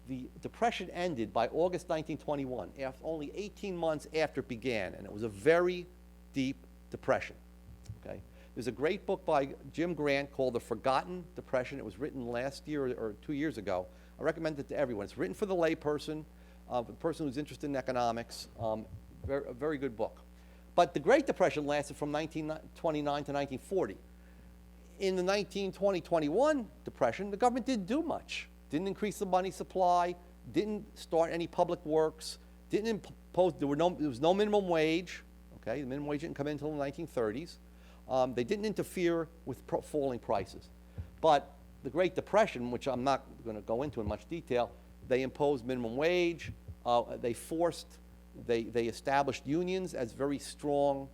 The depression ended by August 1921, only 18 months after it began, and it was a very deep depression, okay? There's a great book by Jim Grant called The Forgotten Depression. It was written last year or 2 years ago. I recommend it to everyone. It's written for the layperson, the person who's interested in economics. A very good book. But the Great Depression lasted from 1929 to 1940. In the 1920-21 depression, the government didn't do much. Didn't increase the money supply, didn't start any public works, didn't impose, there was no minimum wage, okay? The minimum wage didn't come in until the 1930s. They didn't interfere with falling prices. But the Great Depression, which I'm not going to go into in much detail, they imposed minimum wage, they established unions as very strong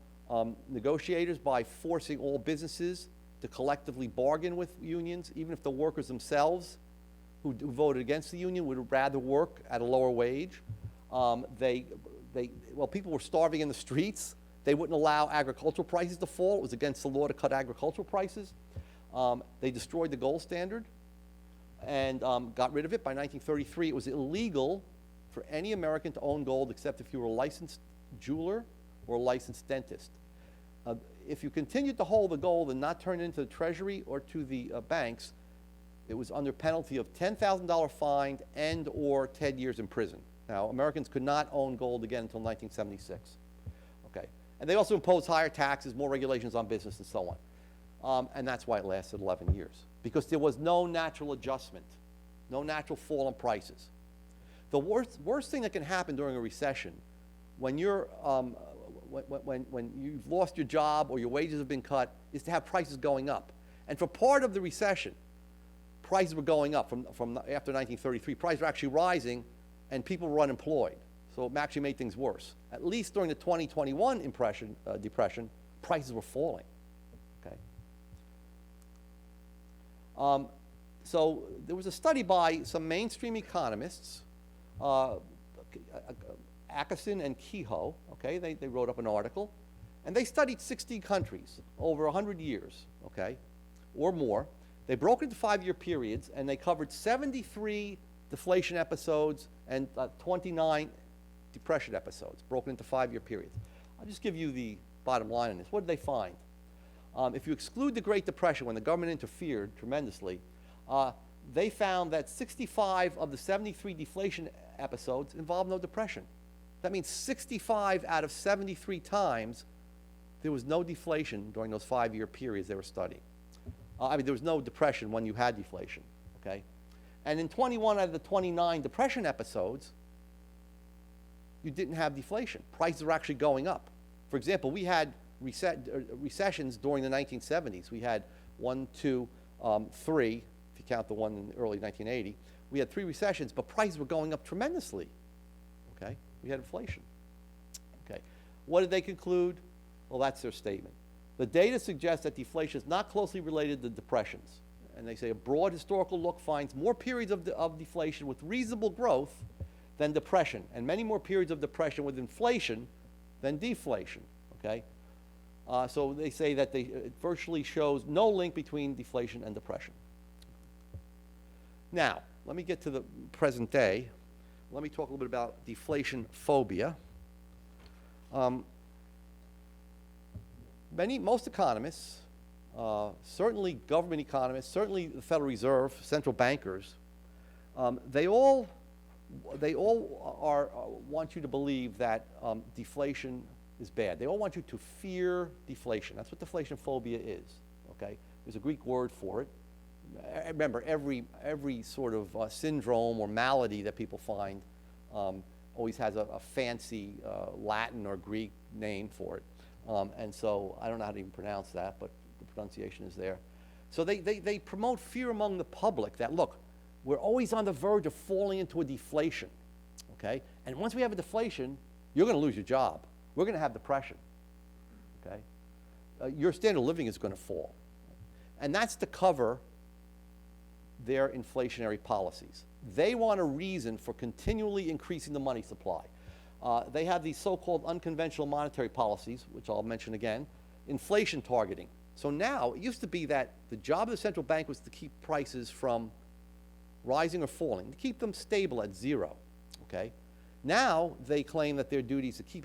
negotiators by forcing all businesses to collectively bargain with unions, even if the workers themselves who voted against the union would rather work at a lower wage. Well, people were starving in the streets. They wouldn't allow agricultural prices to fall. It was against the law to cut agricultural prices. They destroyed the gold standard and got rid of it. By 1933, it was illegal for any American to own gold except if you were a licensed jeweler or a licensed dentist. If you continued to hold the gold and not turn it into the Treasury or to the banks, it was under penalty of $10,000 fine and or 10 years in prison. Now, Americans could not own gold again until 1976. Okay. And they also imposed higher taxes, more regulations on business, and so on. And that's why it lasted 11 years, because there was no natural adjustment, no natural fall in prices. The worst thing that can happen during a recession, when you're, when you've lost your job or your wages have been cut, is to have prices going up. And for part of the recession, prices were going up from after 1933. Prices were actually rising, and people were unemployed. So it actually made things worse. At least during the 2021 depression, prices were falling. Okay. So there was a study by some mainstream economists, Atkinson and Kehoe. Okay, they wrote up an article, and they studied 60 countries over 100 years, okay, or more. They broke it into 5-year periods, and they covered 73 deflation episodes and 29 depression episodes, broken into 5-year periods. I'll just give you the bottom line on this. What did they find? If you exclude the Great Depression, when the government interfered tremendously, they found that 65 of the 73 deflation episodes involved no depression. That means 65 out of 73 times there was no deflation during those 5-year periods they were studying. I mean, there was no depression when you had deflation, okay? And in 21 out of the 29 depression episodes, you didn't have deflation. Prices were actually going up. For example, we had recessions during the 1970s. We had 1, 2, 3, if you count the one in early 1980. We had 3 recessions, but prices were going up tremendously, okay? We had inflation, okay? What did they conclude? Well, that's their statement. The data suggests that deflation is not closely related to depressions. And they say a broad historical look finds more periods of deflation with reasonable growth than depression, and many more periods of depression with inflation than deflation, okay? So they say that it virtually shows no link between deflation and depression. Now, let me get to the present day. Let me talk a little bit about deflation phobia. Most economists, certainly government economists, certainly the Federal Reserve, central bankers, they all want you to believe that deflation is bad. They all want you to fear deflation. That's what deflation phobia is, okay? There's a Greek word for it. Remember, every sort of syndrome or malady that people find always has a fancy Latin or Greek name for it. And so I don't know how to even pronounce that, but the pronunciation is there. So they promote fear among the public that, look, we're always on the verge of falling into a deflation, okay? And once we have a deflation, you're going to lose your job. We're going to have depression, okay? Your standard of living is going to fall. And that's to cover their inflationary policies. They want a reason for continually increasing the money supply. They have these so-called unconventional monetary policies, which I'll mention again, inflation targeting. So now, it used to be that the job of the central bank was to keep prices from rising or falling, to keep them stable at 0, okay? Now, they claim that their duty is to keep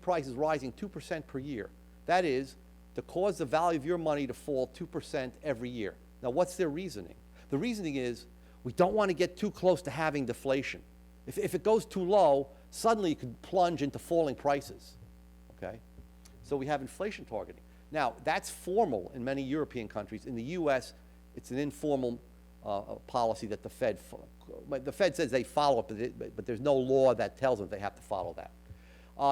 prices rising 2% per year. That is, to cause the value of your money to fall 2% every year. Now, what's their reasoning? The reasoning is, we don't want to get too close to having deflation. If it goes too low, suddenly it could plunge into falling prices, okay? So we have inflation targeting. Now, that's formal in many European countries. In the US, it's an informal policy that the Fed says they follow it, but there's no law that tells them they have to follow that.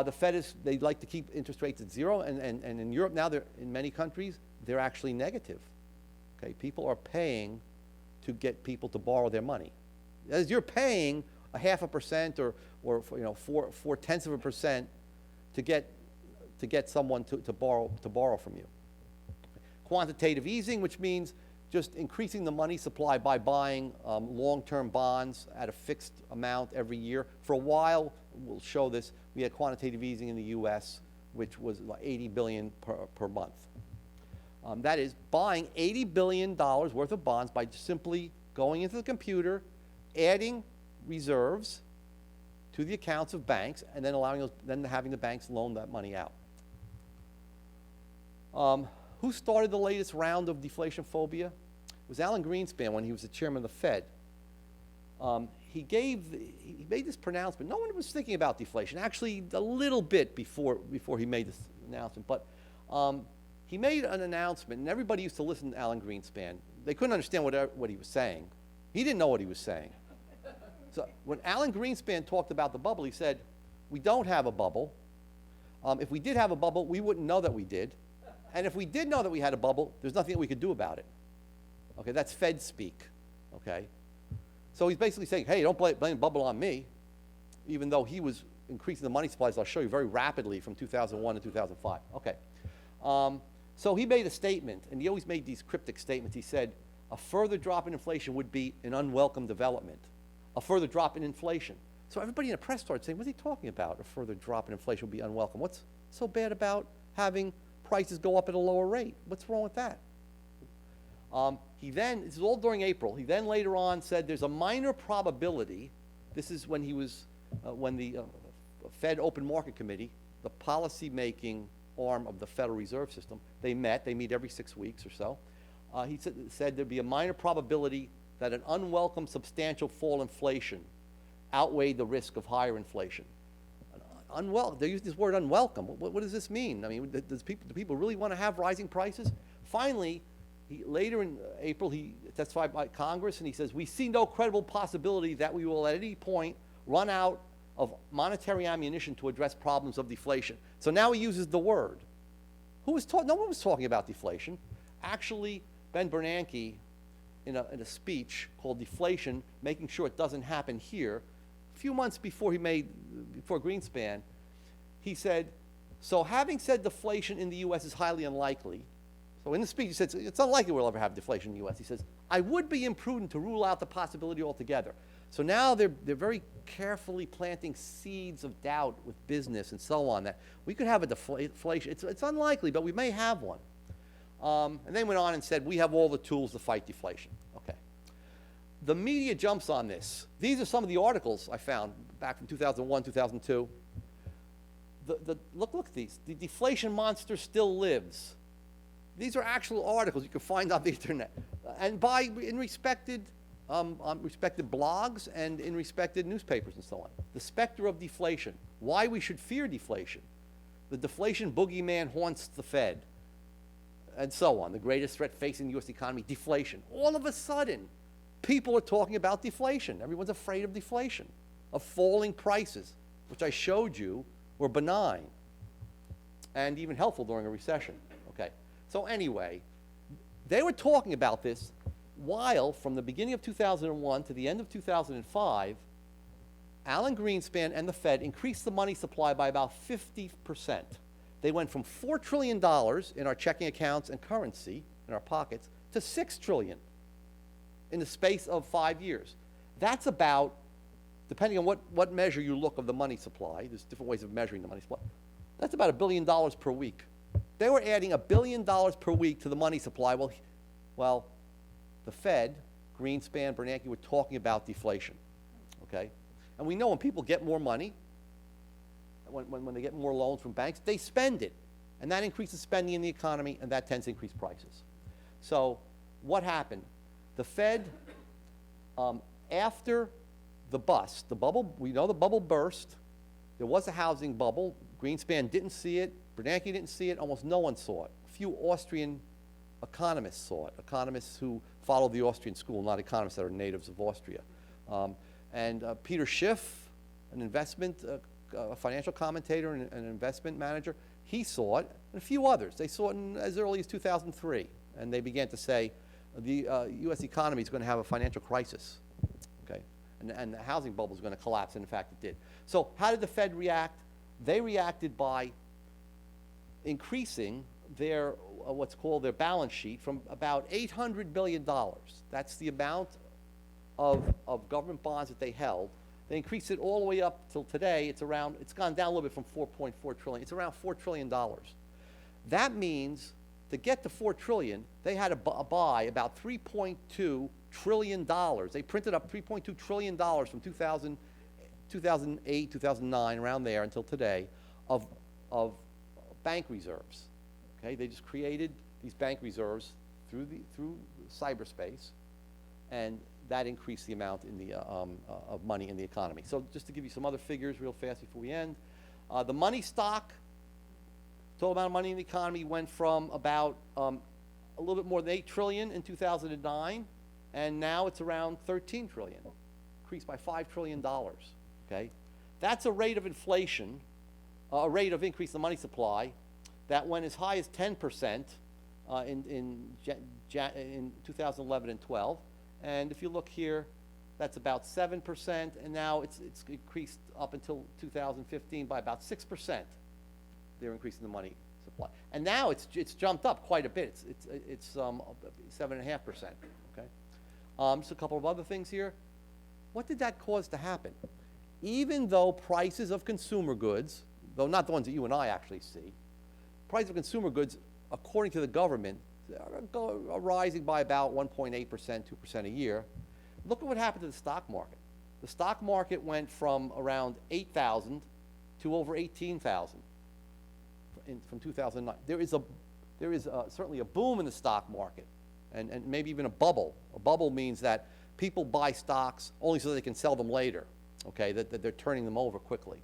The Fed they like to keep interest rates at 0, and in Europe now, in many countries, they're actually negative, okay? People are paying to get people to borrow their money. As you're paying 0.5% or 0.4% to get someone to borrow from you. Quantitative easing, which means just increasing the money supply by buying long-term bonds at a fixed amount every year. For a while, we'll show this, we had quantitative easing in the US, which was like $80 billion per month. That is buying $80 billion worth of bonds by simply going into the computer, adding reserves to the accounts of banks, and then having the banks loan that money out. Who started the latest round of deflation phobia? It was Alan Greenspan when he was the chairman of the Fed. he made this pronouncement. No one was thinking about deflation, actually a little bit before he made this announcement, but he made an announcement, and everybody used to listen to Alan Greenspan. They couldn't understand what he was saying. He didn't know what he was saying. So when Alan Greenspan talked about the bubble, he said, we don't have a bubble. If we did have a bubble, we wouldn't know that we did. And if we did know that we had a bubble, there's nothing that we could do about it. Okay, that's Fed speak, okay? So he's basically saying, hey, don't blame the bubble on me, even though he was increasing the money supplies, I'll show you, very rapidly from 2001 to 2005. Okay. So he made a statement, and he always made these cryptic statements. He said, a further drop in inflation would be an unwelcome development. A further drop in inflation. So everybody in the press started saying, what's he talking about? A further drop in inflation would be unwelcome. What's so bad about having prices go up at a lower rate? What's wrong with that? He then, this is all during April, he then later on said there's a minor probability, this is when he was, when the Fed Open Market Committee, the policy-making arm of the Federal Reserve System, they meet every 6 weeks or so. He said there'd be a minor probability that an unwelcome substantial fall in inflation outweighed the risk of higher inflation. They use this word unwelcome. What does this mean? I mean, do people really want to have rising prices? Finally, later in April, he testified by Congress, and he says, we see no credible possibility that we will at any point run out of monetary ammunition to address problems of deflation. So now he uses the word. No one was talking about deflation. Actually, Ben Bernanke, in a speech called Deflation, making sure it doesn't happen here, a few months before Greenspan, he said, so having said deflation in the U.S. is highly unlikely, so in the speech he said, it's unlikely we'll ever have deflation in the U.S. He says, I would be imprudent to rule out the possibility altogether. So now they're very carefully planting seeds of doubt with business and so on, that we could have a deflation. It's unlikely, but we may have one. And then went on and said, we have all the tools to fight deflation. Okay. The media jumps on this. These are some of the articles I found back from 2001, 2002. Look at these. The deflation monster still lives. These are actual articles you can find on the internet. And in respected blogs and in respected newspapers and so on. The specter of deflation. Why we should fear deflation. The deflation boogeyman haunts the Fed. And so on. The greatest threat facing the U.S. economy, deflation. All of a sudden, people are talking about deflation. Everyone's afraid of deflation, of falling prices, which I showed you were benign and even helpful during a recession. Okay. So anyway, they were talking about this while, from the beginning of 2001 to the end of 2005, Alan Greenspan and the Fed increased the money supply by about 50%. They went from $4 trillion in our checking accounts and currency in our pockets to $6 trillion in the space of 5 years. That's about, depending on what measure you look of the money supply, there's different ways of measuring the money supply, that's about $1 billion per week. They were adding $1 billion per week to the money supply while the Fed, Greenspan, Bernanke were talking about deflation, okay? And we know when people get more money, when they get more loans from banks, they spend it. And that increases spending in the economy, and that tends to increase prices. So what happened? The Fed, after the bust, the bubble, we know the bubble burst. There was a housing bubble. Greenspan didn't see it. Bernanke didn't see it. Almost no one saw it. A few Austrian economists saw it, economists who followed the Austrian school, not economists that are natives of Austria. Peter Schiff, a financial commentator and an investment manager, he saw it, and a few others. They saw it as early as 2003, and they began to say the U.S. economy is going to have a financial crisis, okay? And the housing bubble is going to collapse, and in fact it did. So how did the Fed react? They reacted by increasing their, what's called their balance sheet from about $800 billion. That's the amount of government bonds that they held. They increased it all the way up till today. It's gone down a little bit from 4.4 trillion. It's around $4 trillion. That means to get to 4 trillion, they had to buy about $3.2 trillion. They printed up $3.2 trillion from 2008, 2009, around there until today, of bank reserves. Okay, they just created these bank reserves through cyberspace, and that increased the amount in the, of money in the economy. So just to give you some other figures real fast before we end, the money stock, total amount of money in the economy went from about a little bit more than 8 trillion in 2009, and now it's around 13 trillion, increased by $5 trillion, okay? That's a rate of inflation, a rate of increase in the money supply that went as high as 10% in 2011 and 12. And if you look here, that's about 7%, and now it's increased up until 2015 by about 6%. They're increasing the money supply, and now it's jumped up quite a bit. It's 7.5%. Okay, just a couple of other things here. What did that cause to happen? Even though prices of consumer goods, though not the ones that you and I actually see, prices of consumer goods, according to the government, are rising by about 1.8%, 2% a year. Look at what happened to the stock market. The stock market went from around 8,000 to over 18,000 from 2009. There is certainly a boom in the stock market, and maybe even a bubble. A bubble means that people buy stocks only so they can sell them later, okay, that they're turning them over quickly.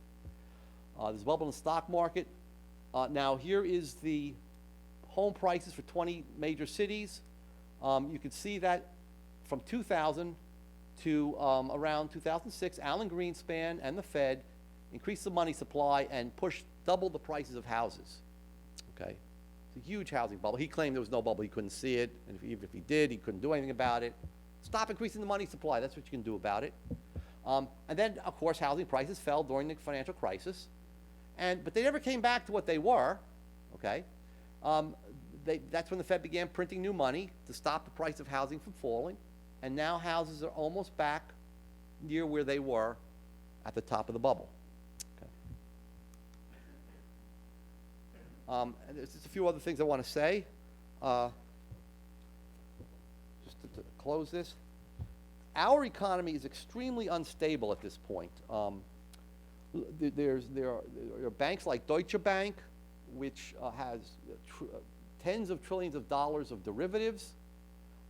There's a bubble in the stock market. Now here is the home prices for 20 major cities. You can see that from 2000 to around 2006, Alan Greenspan and the Fed increased the money supply and pushed double the prices of houses, okay? It's a huge housing bubble. He claimed there was no bubble, he couldn't see it, and even if he did, he couldn't do anything about it. Stop increasing the money supply, that's what you can do about it. And then, of course, housing prices fell during the financial crisis, but they never came back to what they were, okay? That's when the Fed began printing new money to stop the price of housing from falling, and now houses are almost back near where they were at the top of the bubble. And there's just a few other things I want to say. Just to close this. Our economy is extremely unstable at this point. There are banks like Deutsche Bank, which has tens of trillions of dollars of derivatives,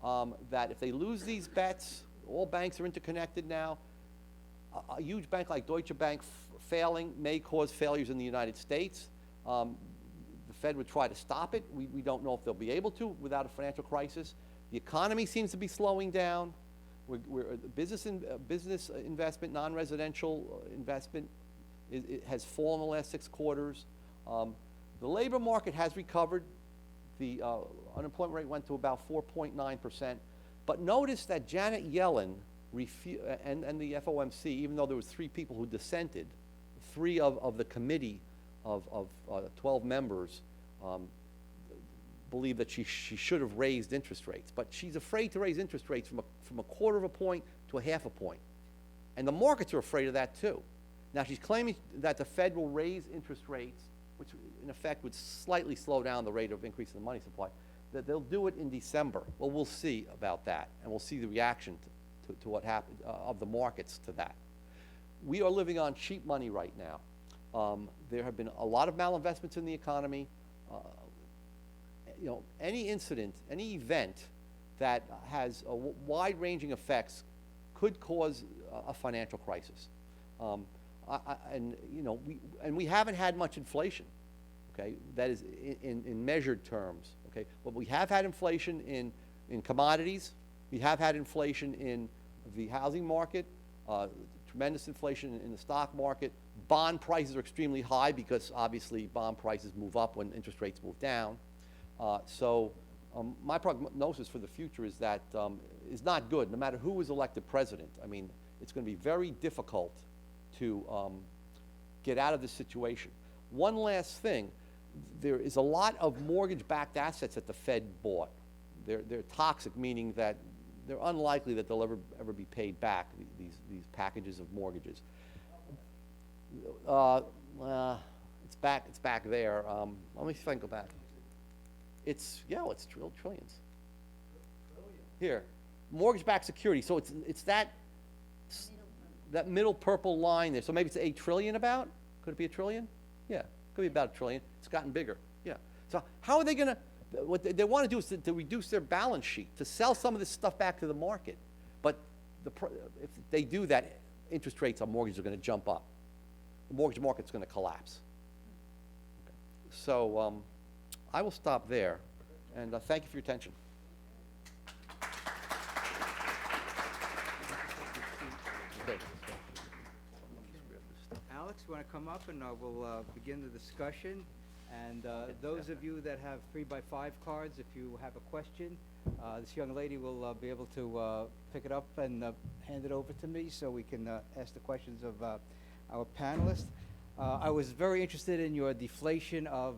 that if they lose these bets, all banks are interconnected now. A huge bank like Deutsche Bank failing may cause failures in the United States. The Fed would try to stop it. We don't know if they'll be able to without a financial crisis. The economy seems to be slowing down. Business investment, non-residential investment has fallen the last 6 quarters. The labor market has recovered. The unemployment rate went to about 4.9%. But notice that Janet Yellen and the FOMC, even though there was 3 people who dissented, 3 of the committee of 12 members believe that she should have raised interest rates. But she's afraid to raise interest rates from a quarter of a point to a half a point. And the markets are afraid of that too. Now she's claiming that the Fed will raise interest rates, which in effect would slightly slow down the rate of increase in the money supply, that they'll do it in December. Well, we'll see about that, and we'll see the reaction to what happened of the markets to that. We are living on cheap money right now. There have been a lot of malinvestments in the economy. Any incident, any event that has wide-ranging effects could cause a financial crisis. We haven't had much inflation, okay? That is in measured terms, okay? But we have had inflation in commodities. We have had inflation in the housing market, tremendous inflation in the stock market. Bond prices are extremely high because obviously bond prices move up when interest rates move down. My prognosis for the future is that is not good, no matter who is elected president. I mean, it's going to be very difficult to get out of this situation. One last thing, there is a lot of mortgage-backed assets that the Fed bought. They're toxic, meaning that they're unlikely that they'll ever be paid back, these packages of mortgages. It's back there. Let me see if I can go back. It's trillions. Here, mortgage-backed security. So it's that middle purple line there. So maybe it's 8 trillion about? Could it be 1 trillion? Yeah, could be about 1 trillion. It's gotten bigger. Yeah. So how are they going to? What they want to do is to reduce their balance sheet, to sell some of this stuff back to the market. But if they do that, interest rates on mortgages are gonna jump up. The mortgage market's gonna collapse. So, I will stop there, and thank you for your attention. Alex, you want to come up and we'll begin the discussion? And those of you that have 3x5 cards, if you have a question, this young lady will be able to pick it up and hand it over to me so we can ask the questions of our panelists. I was very interested in your deflation of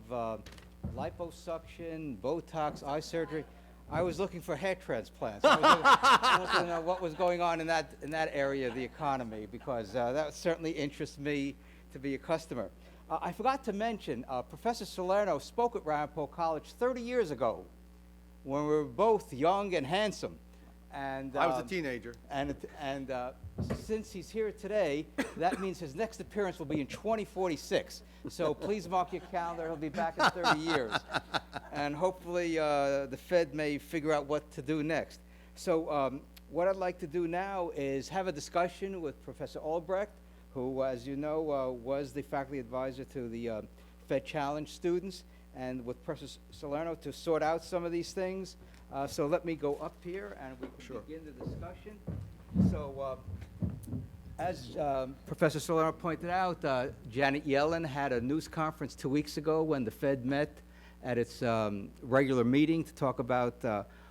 liposuction, Botox, eye surgery. I was looking for hair transplants. I wanted to know what was going on in that area of the economy, because that certainly interests me to be a customer. I forgot to mention, Professor Salerno spoke at Ramapo College 30 years ago when we were both young and handsome. And I was a teenager. And since he's here today, that means his next appearance will be in 2046. So please mark your calendar. He'll be back in 30 years. And hopefully the Fed may figure out what to do next. So what I'd like to do now is have a discussion with Professor Albrecht, who, as you know, was the faculty advisor to the Fed Challenge students, and with Professor Salerno to sort out some of these things. So let me go up here and we can begin the discussion. So as Professor Salerno pointed out, Janet Yellen had a news conference 2 weeks ago when the Fed met at its regular meeting to talk about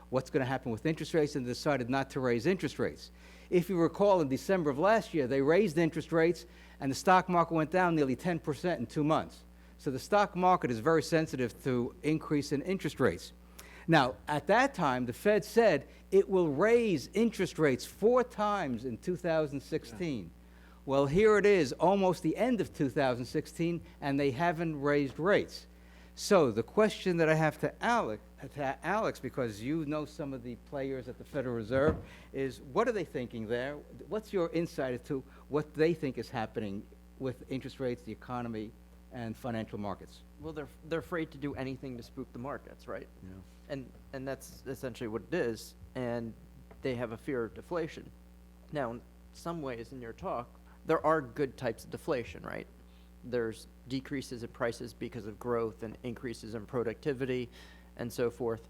what's going to happen with interest rates, and decided not to raise interest rates. If you recall, in December of last year, they raised interest rates and the stock market went down nearly 10% in 2 months. So the stock market is very sensitive to increase in interest rates. Now, at that time, the Fed said it will raise interest rates 4 times in 2016. Well, here it is, almost the end of 2016, and they haven't raised rates. So the question that I have to Alex, because you know some of the players at the Federal Reserve, is what are they thinking there? What's your insight into what they think is happening with interest rates, the economy, and financial markets? Well, they're afraid to do anything to spook the markets, right? Yeah. And that's essentially what it is. And they have a fear of deflation. Now, in some ways in your talk, there are good types of deflation, right? There's decreases in prices because of growth and increases in productivity and so forth.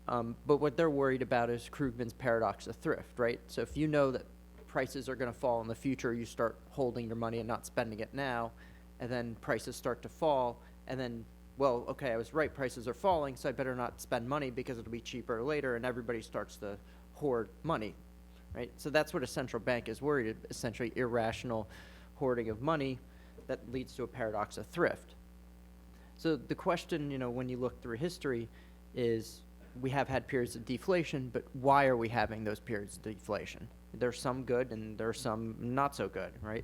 But what they're worried about is Krugman's paradox of thrift, right? So if you know that prices are going to fall in the future, you start holding your money and not spending it now, and then prices start to fall, and then, well, okay, I was right, prices are falling, so I better not spend money because it'll be cheaper later, and everybody starts to hoard money, right? So that's what a central bank is worried, essentially irrational hoarding of money that leads to a paradox of thrift. So the question, when you look through history is, we have had periods of deflation, but why are we having those periods of deflation? There's some good and there's some not so good, right?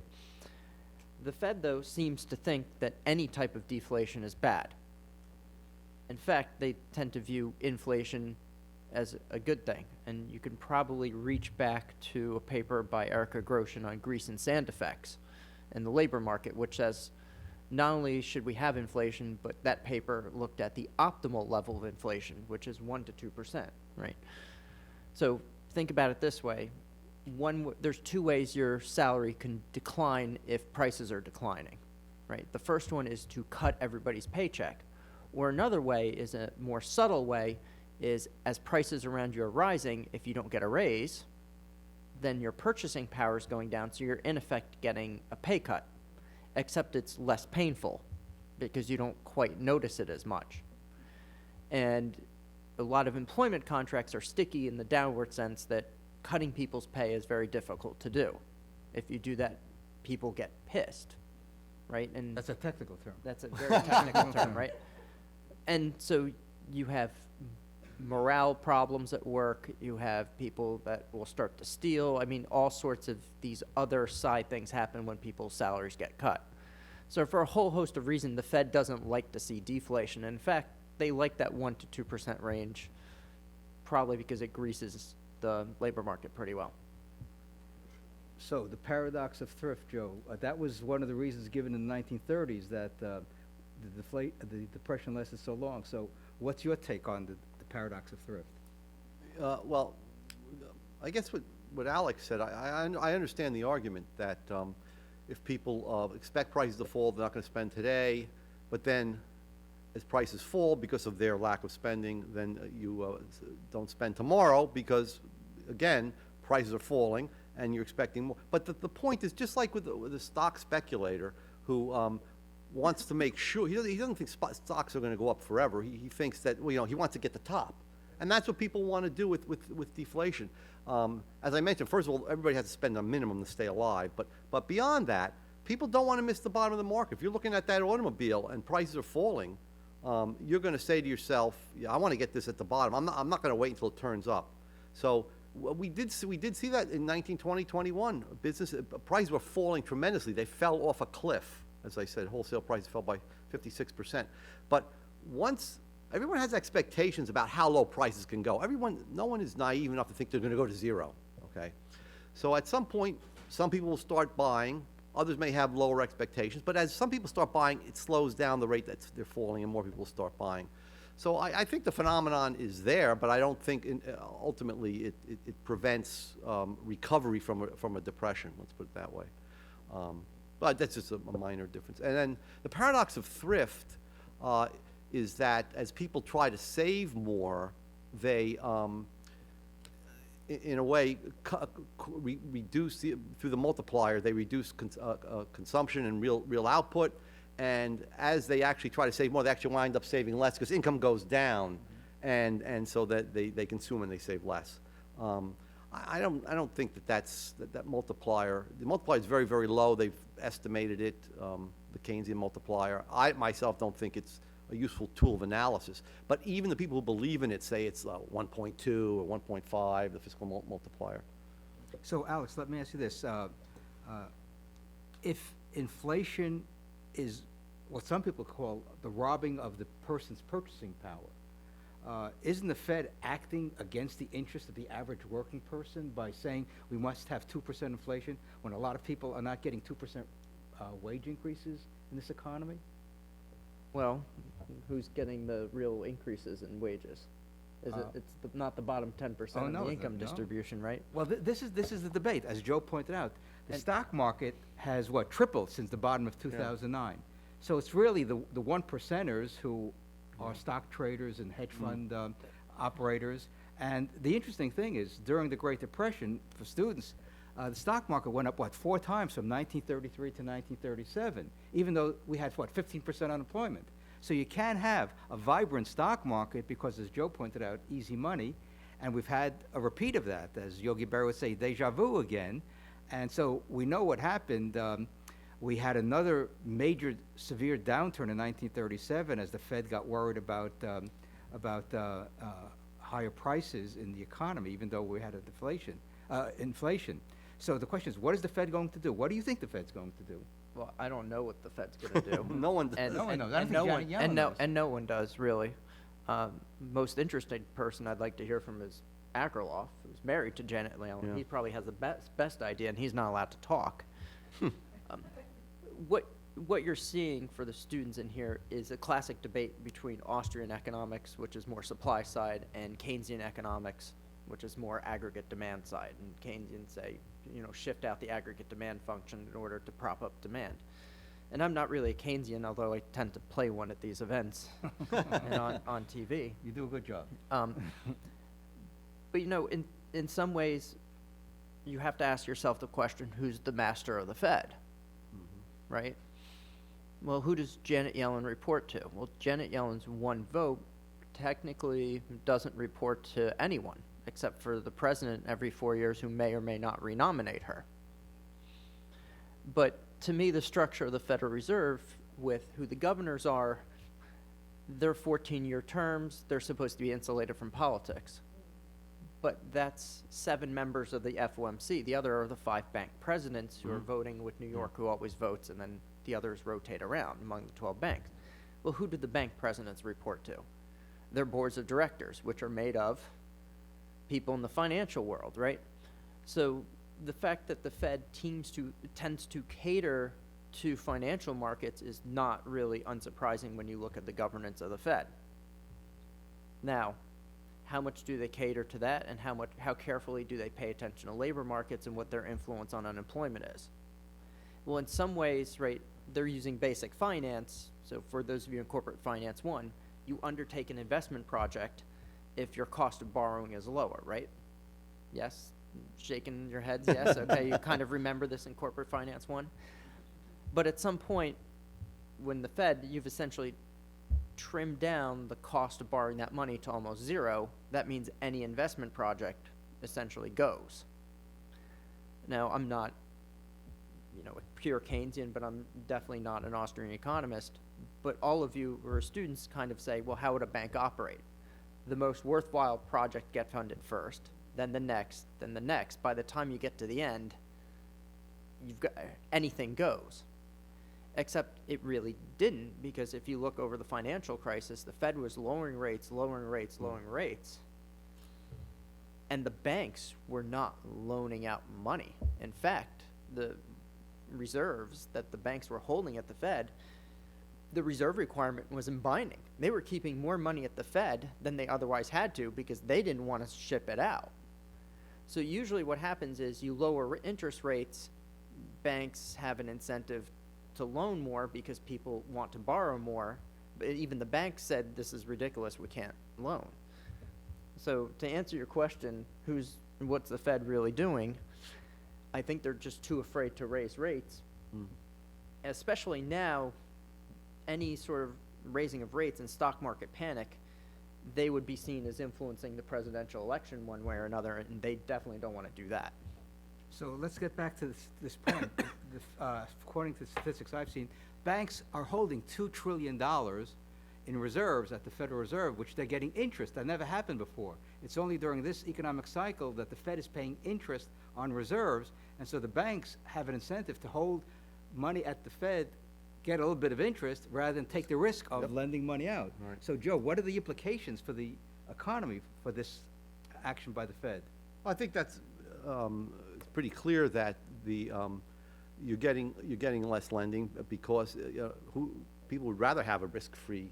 The Fed, though, seems to think that any type of deflation is bad. In fact, they tend to view inflation as a good thing. And you can probably reach back to a paper by Erica Grosjean on grease and sand effects in the labor market, which says not only should we have inflation, but that paper looked at the optimal level of inflation, which is 1% to 2%, right? So think about it this way. There's 2 ways your salary can decline if prices are declining, right? The first one is to cut everybody's paycheck. Or another way is a more subtle way is as prices around you are rising, if you don't get a raise, then your purchasing power is going down, so you're in effect getting a pay cut, except it's less painful because you don't quite notice it as much. And a lot of employment contracts are sticky in the downward sense that cutting people's pay is very difficult to do. If you do that, people get pissed, right? And That's a technical term. that's a very technical term, right? And so you have morale problems at work. You have people that will start to steal. I mean, all sorts of these other side things happen when people's salaries get cut. So for a whole host of reasons, the Fed doesn't like to see deflation. In fact, they like that 1% to 2% range, probably because it greases the labor market pretty well. So the paradox of thrift, Joe, that was one of the reasons given in the 1930s that the depression lasted so long. So what's your take on the paradox of thrift? Well, I guess what what Alex said, I understand the argument that if people expect prices to fall, they're not going to spend today, but then as prices fall because of their lack of spending, then you don't spend tomorrow because, again, prices are falling and you're expecting more. But the point is, just like with the stock speculator who wants to make sure, he doesn't think stocks are going to go up forever. He thinks that, well, he wants to get the top. And that's what people want to do with deflation. As I mentioned, first of all, everybody has to spend a minimum to stay alive. But beyond that, people don't want to miss the bottom of the market. If you're looking at that automobile and prices are falling, you're going to say to yourself, yeah, I want to get this at the bottom. I'm not going to wait until it turns up. So we did see that in 1920, 21. Prices were falling tremendously. They fell off a cliff. As I said, wholesale prices fell by 56%. But once everyone has expectations about how low prices can go, no one is naive enough to think they're going to go to zero. Okay, so at some point, some people will start buying. Others may have lower expectations, but as some people start buying, it slows down the rate that they're falling, and more people will start buying. So I think the phenomenon is there, but I don't think ultimately it prevents recovery from a depression. Let's put it that way. But that's just a minor difference. And then the paradox of thrift is that as people try to save more, they, in a way, reduce through the multiplier. They reduce consumption and real output. And as they actually try to save more, they actually wind up saving less because income goes down, and so that they consume and they save less. I don't think that multiplier. The multiplier is very, very low. They've estimated it, the Keynesian multiplier. I myself don't think it's a useful tool of analysis. But even the people who believe in it say it's 1.2 or 1.5, the fiscal multiplier. So, Alex, let me ask you this. If inflation is what some people call the robbing of the person's purchasing power, isn't the Fed acting against the interest of the average working person by saying we must have 2% inflation when a lot of people are not getting 2% wage increases in this economy? Well, who's getting the real increases in wages? It's not the bottom 10% of the income distribution, right? Well, this is the debate. As Joe pointed out, the stock market has, tripled since the bottom of 2009. So it's really the one percenters who are stock traders and hedge fund operators. And the interesting thing is, during the Great Depression, for students, the stock market went up, 4 times from 1933 to 1937, even though we had, 15% unemployment. So you can have a vibrant stock market because, as Joe pointed out, easy money. And we've had a repeat of that, as Yogi Berra would say, deja vu again. And so we know what happened. We had another major severe downturn in 1937 as the Fed got worried about higher prices in the economy, even though we had inflation. So the question is, what is the Fed going to do? What do you think the Fed's going to do? Well, I don't know what the Fed's going to do. No one does. No one knows. I don't And think no Janet one, Yellen and no, knows. and no one does, really. Most interesting person I'd like to hear from is Akerlof, who's married to Janet Yellen. Yeah. He probably has the best idea, and he's not allowed to talk. What you're seeing for the students in here is a classic debate between Austrian economics, which is more supply side, and Keynesian economics, which is more aggregate demand side. And Keynesians say, shift out the aggregate demand function in order to prop up demand. And I'm not really a Keynesian, although I tend to play one at these events and on TV. You do a good job. But in some ways, you have to ask yourself the question, who's the master of the Fed? Right? Well, who does Janet Yellen report to? Well, Janet Yellen's one vote technically doesn't report to anyone except for the president every 4 years, who may or may not renominate her. But to me, the structure of the Federal Reserve, with who the governors are, they're 14-year terms. They're supposed to be insulated from politics. But that's 7 members of the FOMC. The other are the 5 bank presidents who are voting with New York, who always votes, and then the others rotate around among the 12 banks. Well, who do the bank presidents report to? Their boards of directors, which are made of people in the financial world, right? So the fact that the Fed tends to cater to financial markets is not really unsurprising when you look at the governance of the Fed. Now, how much do they cater to that, and how carefully do they pay attention to labor markets and what their influence on unemployment is? Well, in some ways, right, they're using basic finance. So for those of you in corporate finance 1, you undertake an investment project if your cost of borrowing is lower, right? Yes? Shaking your heads, yes? Okay, you kind of remember this in corporate finance 1. But at some point, when the Fed, you've essentially trimmed down the cost of borrowing that money to almost zero. That means any investment project essentially goes. Now, I'm not, a pure Keynesian, but I'm definitely not an Austrian economist. But all of you who are students kind of say, well, how would a bank operate? The most worthwhile project get funded first, then the next, then the next. By the time you get to the end, you've got anything goes. Except it really didn't, because if you look over the financial crisis, the Fed was lowering rates, and the banks were not loaning out money. In fact, the reserves that the banks were holding at the Fed, the reserve requirement was in binding. They were keeping more money at the Fed than they otherwise had to because they didn't want to ship it out. So usually what happens is you lower interest rates, banks have an incentive to loan more because people want to borrow more, but even the bank said this is ridiculous, we can't loan. So to answer your question, what's the Fed really doing? I think they're just too afraid to raise rates. Especially now, any sort of raising of rates and stock market panic, they would be seen as influencing the presidential election one way or another, and they definitely don't want to do that. So let's get back to this point. According to statistics I've seen, banks are holding $2 trillion in reserves at the Federal Reserve, which they're getting interest. That never happened before. It's only during this economic cycle that the Fed is paying interest on reserves, and so the banks have an incentive to hold money at the Fed, get a little bit of interest, rather than take the risk of lending money out. Right. So, Joe, what are the implications for the economy for this action by the Fed? I think that's it's pretty clear that you're getting less lending because people would rather have a risk-free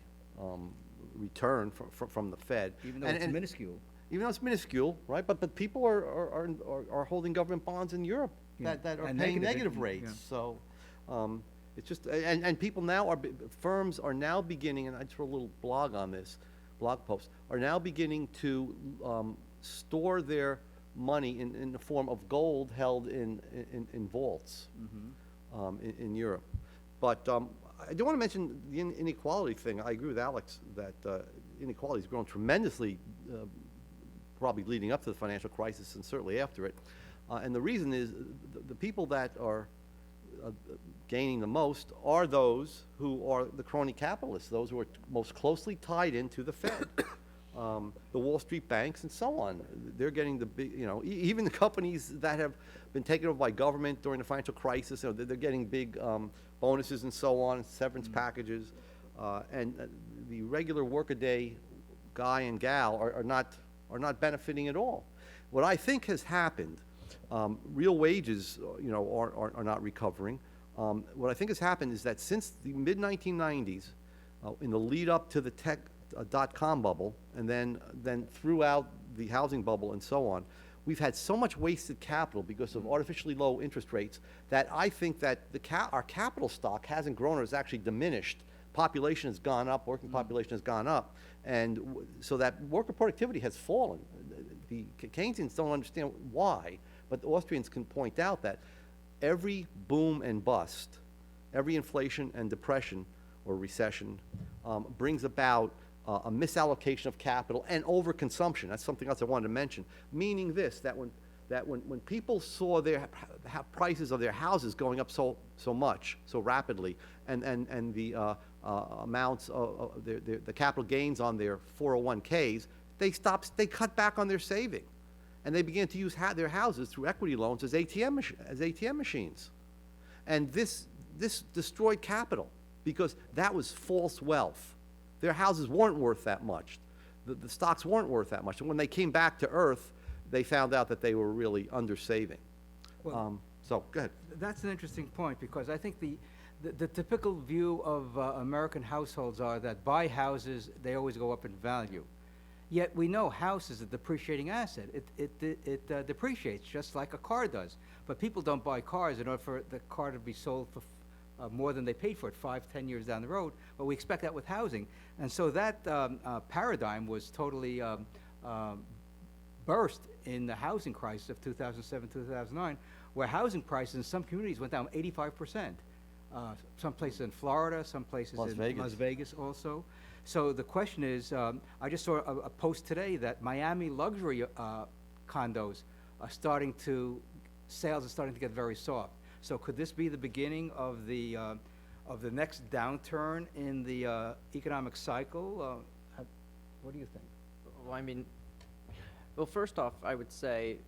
return from the Fed, Even though it's minuscule. Even though it's minuscule, right? But people are holding government bonds in Europe Yeah, that are and paying negative negative interest, rates. So it's just and people now firms are now beginning, and I just wrote a little blog on this, blog post, are now beginning to store their money in the form of gold held in vaults in Europe. But I do want to mention the inequality thing. I agree with Alex that inequality has grown tremendously, probably leading up to the financial crisis and certainly after it. And the reason is the people that are gaining the most are those who are the crony capitalists, those who are most closely tied into the Fed. The Wall Street banks and so on. They're getting the big, even the companies that have been taken over by government during the financial crisis, they're getting big bonuses and so on, severance packages, and the regular workaday guy and gal are not benefiting at all. What I think has happened, real wages, are not recovering. What I think has happened is that since the mid-1990s, in the lead up to the tech dot-com bubble, and then throughout the housing bubble and so on, we've had so much wasted capital because of artificially low interest rates that I think that our capital stock hasn't grown or has actually diminished. Population has gone up, working population has gone up, and so that worker productivity has fallen. The Keynesians don't understand why, but the Austrians can point out that every boom and bust, every inflation and depression or recession brings about a misallocation of capital and overconsumption. That's something else I wanted to mention. Meaning this, that when people saw their prices of their houses going up so much, so rapidly, and the amounts of the capital gains on their 401ks, they cut back on their saving, and they began to use their houses through equity loans as ATM machines, and this destroyed capital because that was false wealth. Their houses weren't worth that much. The stocks weren't worth that much. And when they came back to earth, they found out that they were really undersaving. Well, so, go ahead. That's an interesting point, because I think the typical view of American households are that buy houses, they always go up in value. Yet we know house is a depreciating asset. It depreciates just like a car does. But people don't buy cars in order for the car to be sold for more than they paid for it 5, 10 years down the road. But we expect that with housing. And so that paradigm was totally burst in the housing crisis of 2007, 2009, where housing prices in some communities went down 85%. Some places in Florida, some places Las in Vegas. Las Vegas also. So the question is, I just saw a post today that Miami luxury condos are sales are starting to get very soft. So could this be the beginning of the next downturn in the economic cycle? What do you think? Well, I mean, well, first off, I would say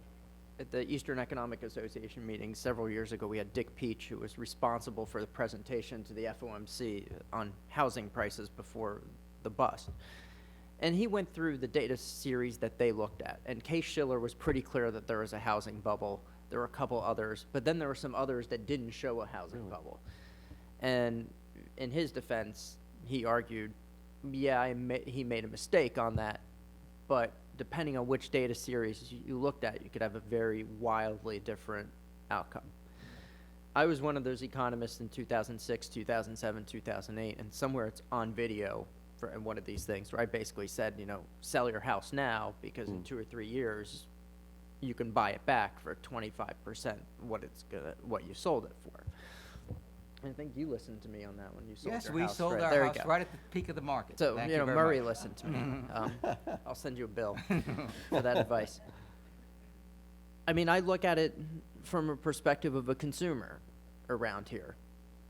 at the Eastern Economic Association meeting several years ago, we had Dick Peach, who was responsible for the presentation to the FOMC on housing prices before the bust. And he went through the data series that they looked at. And Case-Shiller was pretty clear that there was a housing bubble. There were a couple others, but then there were some others that didn't show a housing bubble. And in his defense, he argued, yeah, he made a mistake on that, but depending on which data series you looked at, you could have a very wildly different outcome. I was one of those economists in 2006, 2007, 2008, and somewhere it's on video for one of these things where I basically said, sell your house now because in 2 or 3 years you can buy it back for 25% what you sold it for. I think you listened to me on that one. You sold Yes, your we house. sold right, our there house you go. right at the peak of the market. So, Thank you very Murray much. listened to me. I'll send you a bill for that advice. I mean, I look at it from a perspective of a consumer around here.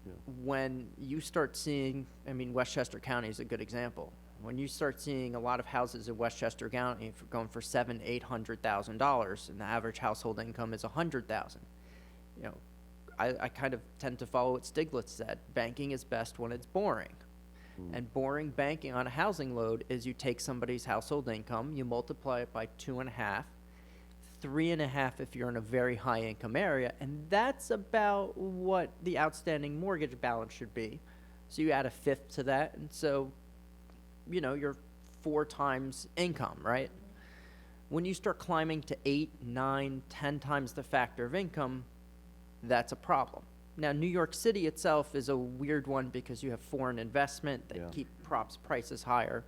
Yeah. When you start seeing, Westchester County is a good example. When you start seeing a lot of houses in Westchester County going for $700,000-800,000, and the average household income is $100,000, I kind of tend to follow what Stiglitz said. Banking is best when it's boring. And boring banking on a housing load is you take somebody's household income, you multiply it by 2.5, 3.5 if you're in a very high income area, and that's about what the outstanding mortgage balance should be. So you add a fifth to that, and so, you're 4 times income, right? When you start climbing to 8, 9, 10 times the factor of income, that's a problem. Now, New York City itself is a weird one because you have foreign investment that keep prices higher.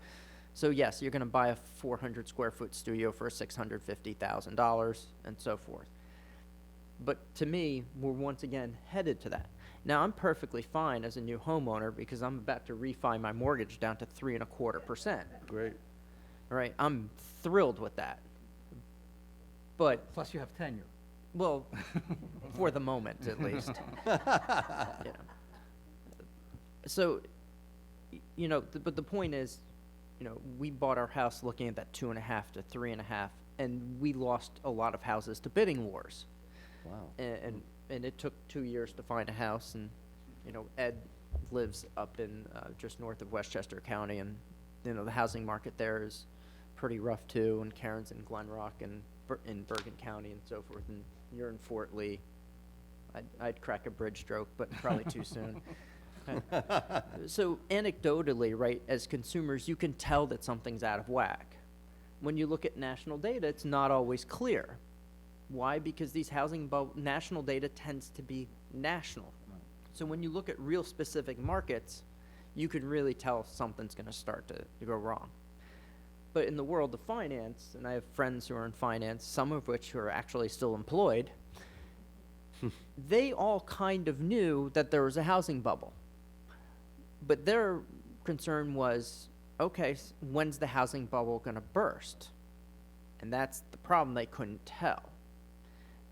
So yes, you're going to buy a 400 square foot studio for $650,000 and so forth. But to me, we're once again headed to that. Now, I'm perfectly fine as a new homeowner because I'm about to refi my mortgage down to 3.25%. Great. Right? I'm thrilled with that. But Plus you have tenure. well, for the moment, at least. So, but the point is, we bought our house looking at that 2.5 to 3.5, and we lost a lot of houses to bidding wars. Wow. And it took 2 years to find a house, and, Ed lives up in just north of Westchester County, and, the housing market there is pretty rough too, and Karen's in Glen Rock and in Bergen County and so forth, and you're in Fort Lee. I'd crack a bridge stroke, but probably too soon. So anecdotally, right, as consumers, you can tell that something's out of whack. When you look at national data, it's not always clear. Why? Because these national data tends to be national. So when you look at real specific markets, you can really tell something's going to start to go wrong. But in the world of finance, and I have friends who are in finance, some of which who are actually still employed, they all kind of knew that there was a housing bubble. But their concern was, okay, when's the housing bubble going to burst? And that's the problem, they couldn't tell.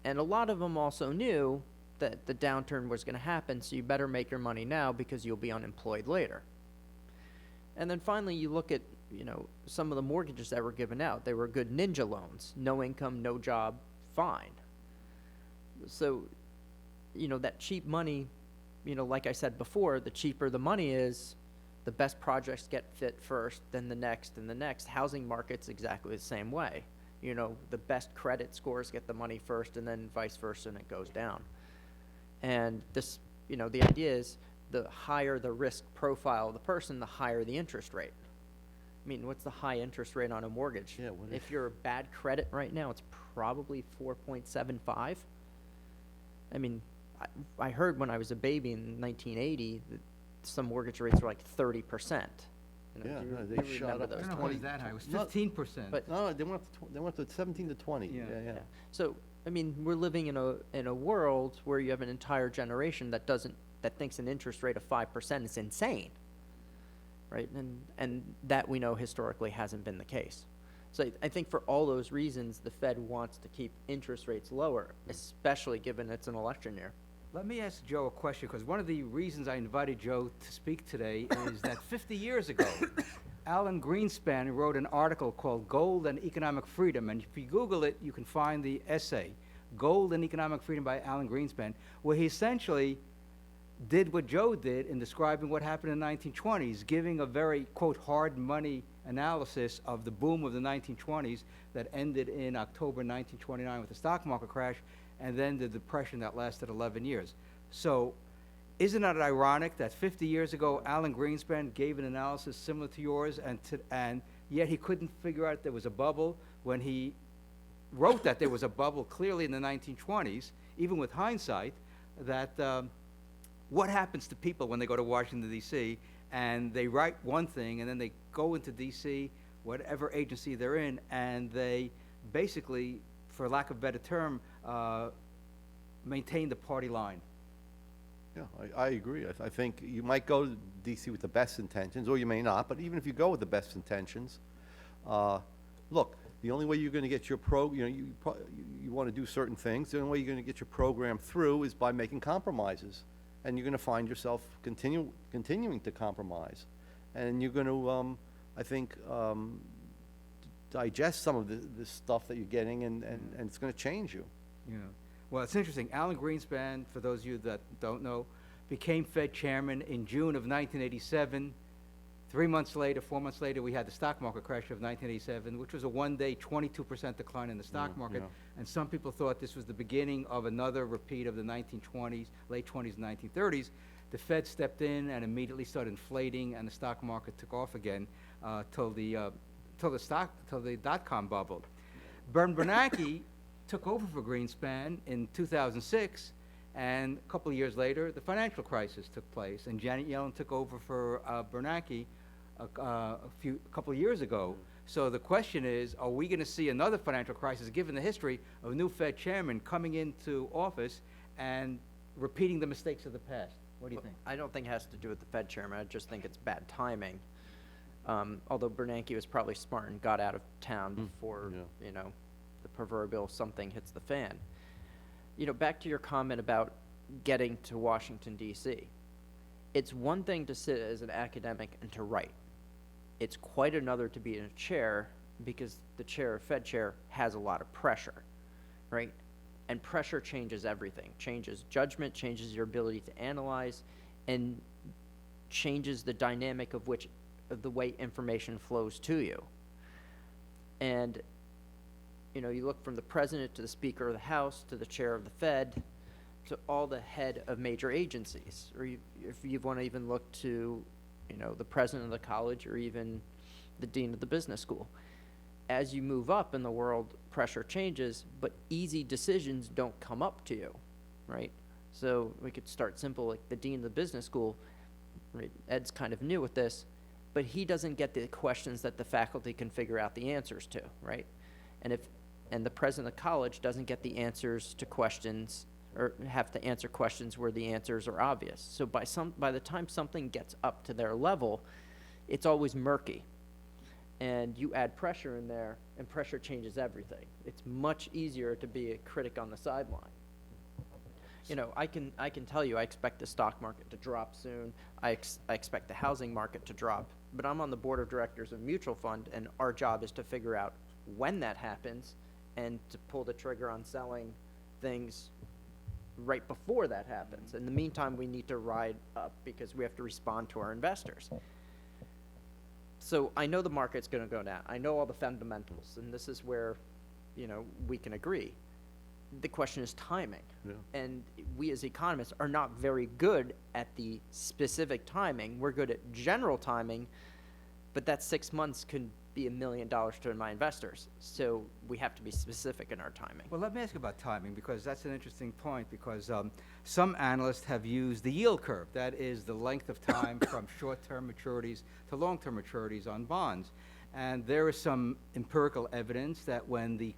And a lot of them also knew that the downturn was going to happen, so you better make your money now because you'll be unemployed later. And then finally, you look at some of the mortgages that were given out. They were good ninja loans, no income, no job, fine. So, that cheap money, like I said before, the cheaper the money is, the best projects get fit first, then the next and the next. Housing market's exactly the same way. The best credit scores get the money first, and then vice versa, and it goes down. And this, the idea is the higher the risk profile of the person, the higher the interest rate. I mean, what's the high interest rate on a mortgage? Yeah, what If is- you're a bad credit right now, it's probably 4.75. I mean, I heard when I was a baby in 1980 that some mortgage rates were like 30%. You know, Yeah, do you- no, they do you shot remember up those to I don't know if it 20 was that high, it was No, 15%. but- No, they went to 17 to 20, Yeah. yeah, yeah. Yeah. So, I mean, we're living in a world where you have an entire generation that thinks an interest rate of 5% is insane, right? And that we know historically hasn't been the case. So I think for all those reasons, the Fed wants to keep interest rates lower, especially given it's an election year. Let me ask Joe a question, because one of the reasons I invited Joe to speak today is that 50 years ago, Alan Greenspan wrote an article called Gold and Economic Freedom, and if you Google it, you can find the essay, Gold and Economic Freedom by Alan Greenspan, where he essentially did what Joe did in describing what happened in the 1920s, giving a very, quote, hard money analysis of the boom of the 1920s that ended in October 1929 with the stock market crash, and then the depression that lasted 11 years. So isn't it ironic that 50 years ago, Alan Greenspan gave an analysis similar to yours, and yet he couldn't figure out there was a bubble when he wrote that there was a bubble clearly in the 1920s, even with hindsight, that what happens to people when they go to Washington, D.C., and they write one thing, and then they go into D.C., whatever agency they're in, and they basically, for lack of a better term, maintain the party line. Yeah, I agree. I think you might go to DC with the best intentions, or you may not, but even if you go with the best intentions, look, the only way you're gonna get your you wanna do certain things, the only way you're gonna get your program through is by making compromises. And you're gonna find yourself continuing to compromise. And you're gonna, I think, digest some of this stuff that you're getting, and it's gonna change you. Yeah. Well, it's interesting. Alan Greenspan, for those of you that don't know, became Fed chairman in June of 1987. 4 months later, we had the stock market crash of 1987, which was a one-day 22% decline in the stock market. yeah. And some people thought this was the beginning of another repeat of the 1920s, late 20s, and 1930s. The Fed stepped in and immediately started inflating, and the stock market took off again till the dot-com bubble. Bernanke took over for Greenspan in 2006, and a couple of years later, the financial crisis took place, and Janet Yellen took over for Bernanke a couple of years ago. So the question is, are we going to see another financial crisis, given the history of a new Fed chairman coming into office and repeating the mistakes of the past? What do you think? I don't think it has to do with the Fed chairman. I just think it's bad timing. Although Bernanke was probably smart and got out of town before, yeah. you know, the proverbial something hits the fan. You know, back to your comment about getting to Washington, D.C. It's one thing to sit as an academic and to write. It's quite another to be in a chair, because the chair, Fed chair, has a lot of pressure, right? And pressure changes everything. Changes judgment, changes your ability to analyze, and changes the dynamic of the way information flows to you. And, you know, you look from the president to the Speaker of the House to the chair of the Fed to all the head of major agencies, or if you want to even look to, you know, the president of the college, or even the dean of the business school. As you move up in the world, pressure changes, but easy decisions don't come up to you, right? So we could start simple, like the dean of the business school, right? Ed's kind of new with this, but he doesn't get the questions that the faculty can figure out the answers to, right? And the president of the college doesn't get the answers to questions, or have to answer questions where the answers are obvious. So by the time something gets up to their level, it's always murky. And you add pressure in there, and pressure changes everything. It's much easier to be a critic on the sideline. You know, I can tell you, I expect the stock market to drop soon. I expect the housing market to drop. But I'm on the board of directors of a mutual fund, and our job is to figure out when that happens and to pull the trigger on selling things right before that happens. In the meantime, we need to ride up because we have to respond to our investors. So I know the market's going to go down. I know all the fundamentals, and this is where, you know, we can agree. The question is timing. Yeah. And we as economists are not very good at the specific timing. We're good at general timing, but that 6 months could be $1 million to my investors. So we have to be specific in our timing. Well, let me ask you about timing, because that's an interesting point, because some analysts have used the yield curve. That is the length of time from short-term maturities to long-term maturities on bonds. And there is some empirical evidence that when the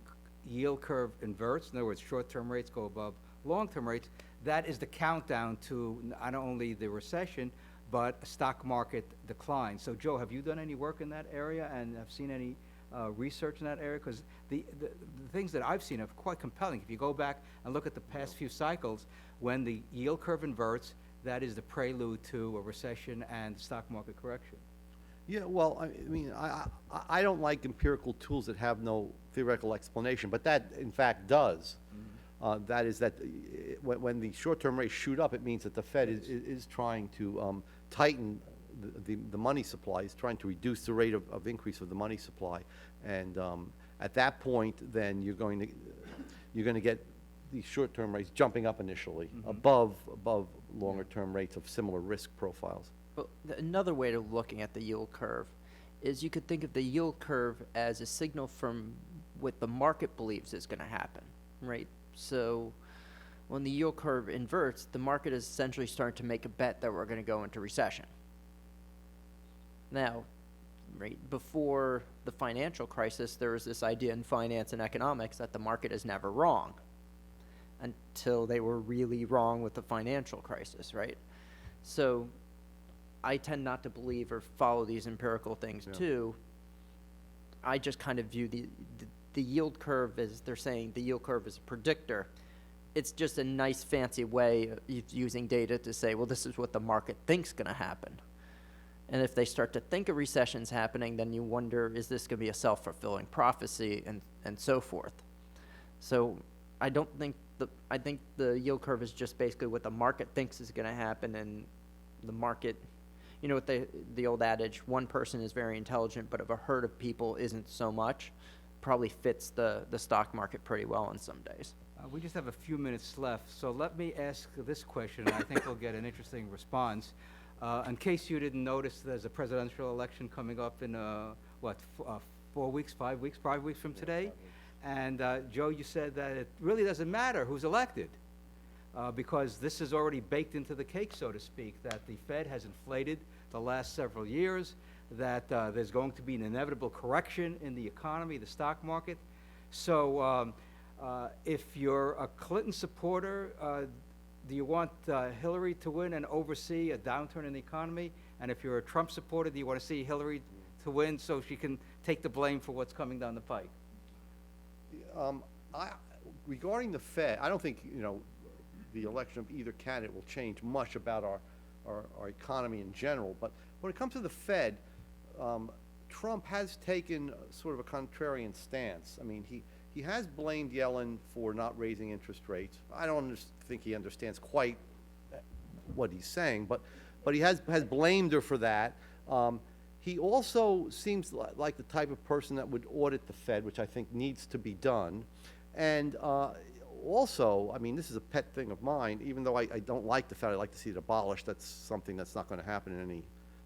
yield curve inverts, in other words, short-term rates go above long-term rates, that is the countdown to not only the recession, but a stock market decline. So, Joe, have you done any work in that area and have seen any research in that area? Because the things that I've seen are quite compelling. If you go back and look at the past few cycles, when the yield curve inverts, that is the prelude to a recession and stock market correction. Yeah, well, I mean, I don't like empirical tools that have no theoretical explanation, but that, in fact, does. That is that when the short-term rates shoot up, it means that the Fed is trying to tighten the money supply, is trying to reduce the rate of increase of the money supply. And at that point, then you're going to get these short-term rates jumping up initially, above longer-term rates of similar risk profiles. Well, another way of looking at the yield curve is you could think of the yield curve as a signal from what the market believes is going to happen, right? So when the yield curve inverts, the market is essentially starting to make a bet that we're going to go into recession. Now, right before the financial crisis, there was this idea in finance and economics that the market is never wrong, until they were really wrong with the financial crisis, right? So I tend not to believe or follow these empirical things too. I just kind of view the yield curve as, they're saying the yield curve is a predictor. It's just a nice fancy way of using data to say, well, this is what the market thinks going to happen. And if they start to think a recession's happening, then you wonder, is this going to be a self-fulfilling prophecy, and so forth. So I think the yield curve is just basically what the market thinks is going to happen, and the market, you know what the old adage, one person is very intelligent, but if a herd of people isn't so much, probably fits the stock market pretty well on some days. We just have a few minutes left, so let me ask this question, and I think we'll get an interesting response. In case you didn't notice, there's a presidential election coming up in, 4 weeks, 5 weeks, 5 weeks from today? And Joe, you said that it really doesn't matter who's elected, because this is already baked into the cake, so to speak, that the Fed has inflated the last several years, that there's going to be an inevitable correction in the economy, the stock market. So if you're a Clinton supporter, do you want Hillary to win and oversee a downturn in the economy? And if you're a Trump supporter, do you want to see Hillary to win so she can take the blame for what's coming down the pike? Regarding the Fed, I don't think, the election of either candidate will change much about our economy in general. But when it comes to the Fed, Trump has taken sort of a contrarian stance. I mean, he has blamed Yellen for not raising interest rates. I don't think he understands quite what he's saying, but he has blamed her for that. He also seems like the type of person that would audit the Fed, which I think needs to be done. And also, I mean, this is a pet thing of mine, even though I don't like the Fed, I like to see it abolished. That's something that's not going to happen in any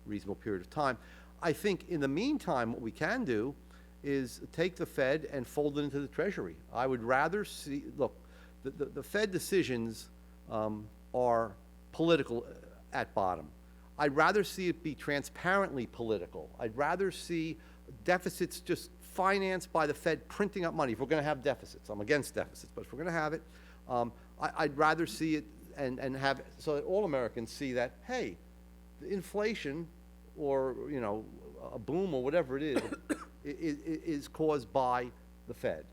reasonable period of time. I think in the meantime, what we can do is take the Fed and fold it into the Treasury. I would rather see, look, the Fed decisions are political at bottom. I'd rather see it be transparently political. I'd rather see deficits just financed by the Fed printing up money. If we're going to have deficits, I'm against deficits, but if we're going to have it, I'd rather see it and have it so that all Americans see that, hey, the inflation or, a boom or whatever it is caused by the Fed,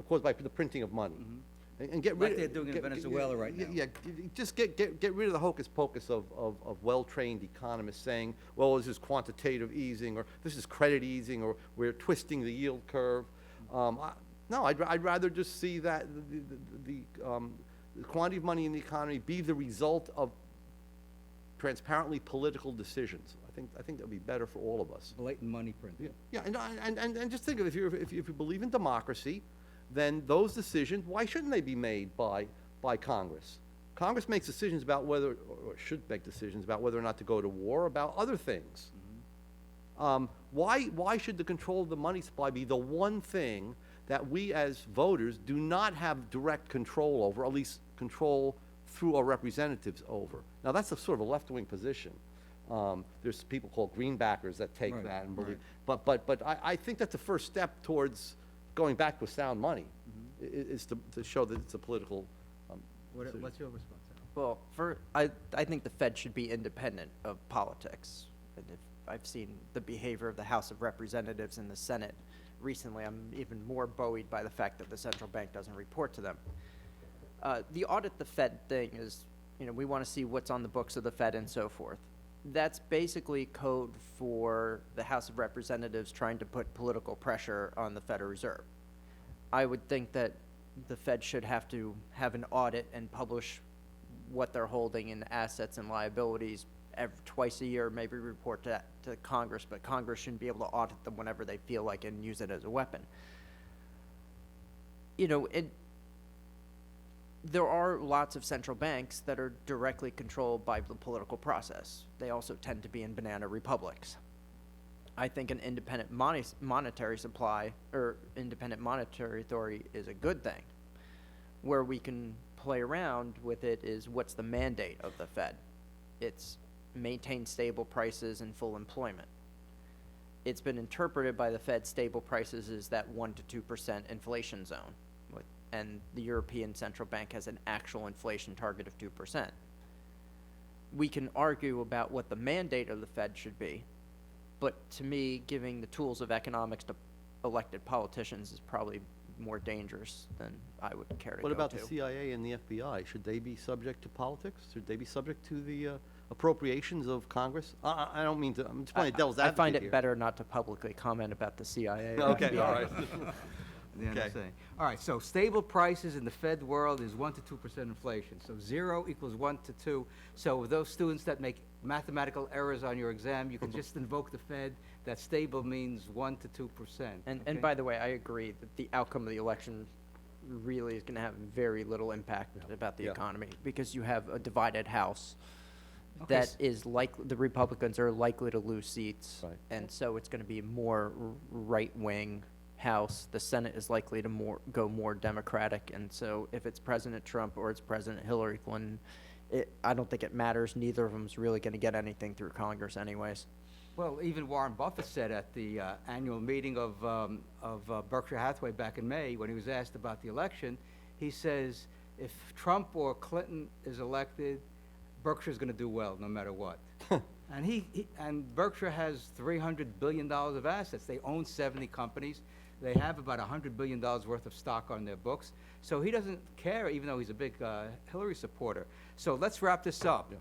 caused by the printing of money. And get rid Like they're doing in Venezuela right now. Yeah, just get rid of the hocus pocus of well-trained economists saying, well, this is quantitative easing, or this is credit easing, or we're twisting the yield curve. No, I'd rather just see that the quantity of money in the economy be the result of transparently political decisions. I think that would be better for all of us. Blatant money printing. Yeah, and just think of it, if you believe in democracy, then those decisions, why shouldn't they be made by Congress? Congress makes decisions about whether, or should make decisions about whether or not to go to war, about other things. Why should the control of the money supply be the one thing that we as voters do not have direct control over, or at least control through our representatives over? Now, that's a sort of a left-wing position. There's people called greenbackers that take Right, that and believe, right. but I think that's the first step towards going back to sound money, is to show that it's a political, decision. What's your response, Well, I think the Fed should be independent of politics. And if I've seen the behavior of the House of Representatives and the Senate recently, I'm even more buoyed by the fact that the central bank doesn't report to them. The audit the Fed thing is, we want to see what's on the books of the Fed and so forth. That's basically code for the House of Representatives trying to put political pressure on the Federal Reserve. I would think that the Fed should have to have an audit and publish what they're holding in assets and liabilities twice a year, maybe report to Congress, but Congress shouldn't be able to audit them whenever they feel like and use it as a weapon. There are lots of central banks that are directly controlled by the political process. They also tend to be in banana republics. I think an independent monetary supply or independent monetary authority is a good thing. Where we can play around with it is, what's the mandate of the Fed? It's maintain stable prices and full employment. It's been interpreted by the Fed, stable prices is that 1 to 2% inflation zone. And the European Central Bank has an actual inflation target of 2%. We can argue about what the mandate of the Fed should be, but to me, giving the tools of economics to elected politicians is probably more dangerous than I would care to go to. What about the CIA and the FBI? Should they be subject to politics? Should they be subject to the appropriations of Congress? I don't mean to, I'm just playing devil's advocate I find it here. better not to publicly comment about the CIA. or Okay, FBI. all right. The Okay. NSA. All right, so stable prices in the Fed world is 1 to 2% inflation. So 0 equals 1 to 2. So those students that make mathematical errors on your exam, you can just invoke the Fed. That stable means 1 to 2%. And by the way, I agree that the outcome of the election really is going to have very little impact about the Yeah. economy, because you have a divided House Okay, that is likely, the Republicans are likely to lose seats. Right. And so it's going to be more right-wing House. The Senate is likely to go more Democratic. And so if it's President Trump or it's President Hillary Clinton, I don't think it matters. Neither of them is really going to get anything through Congress anyways. Well, even Warren Buffett said at the annual meeting of Berkshire Hathaway back in May, when he was asked about the election, he says, if Trump or Clinton is elected, Berkshire's going to do well no matter what. And Berkshire has $300 billion of assets. They own 70 companies. They have about $100 billion worth of stock on their books. So he doesn't care, even though he's a big Hillary supporter. So let's wrap this up. Yeah.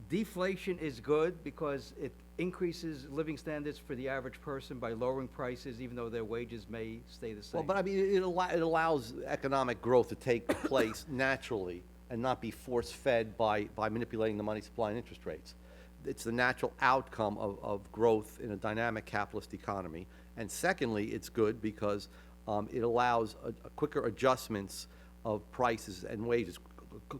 Deflation is good because it increases living standards for the average person by lowering prices, even though their wages may stay the same. Well, but I mean, it allows economic growth to take place naturally and not be force-fed by manipulating the money supply and interest rates. It's the natural outcome of growth in a dynamic capitalist economy. And secondly, it's good because it allows a quicker adjustments of prices and wages,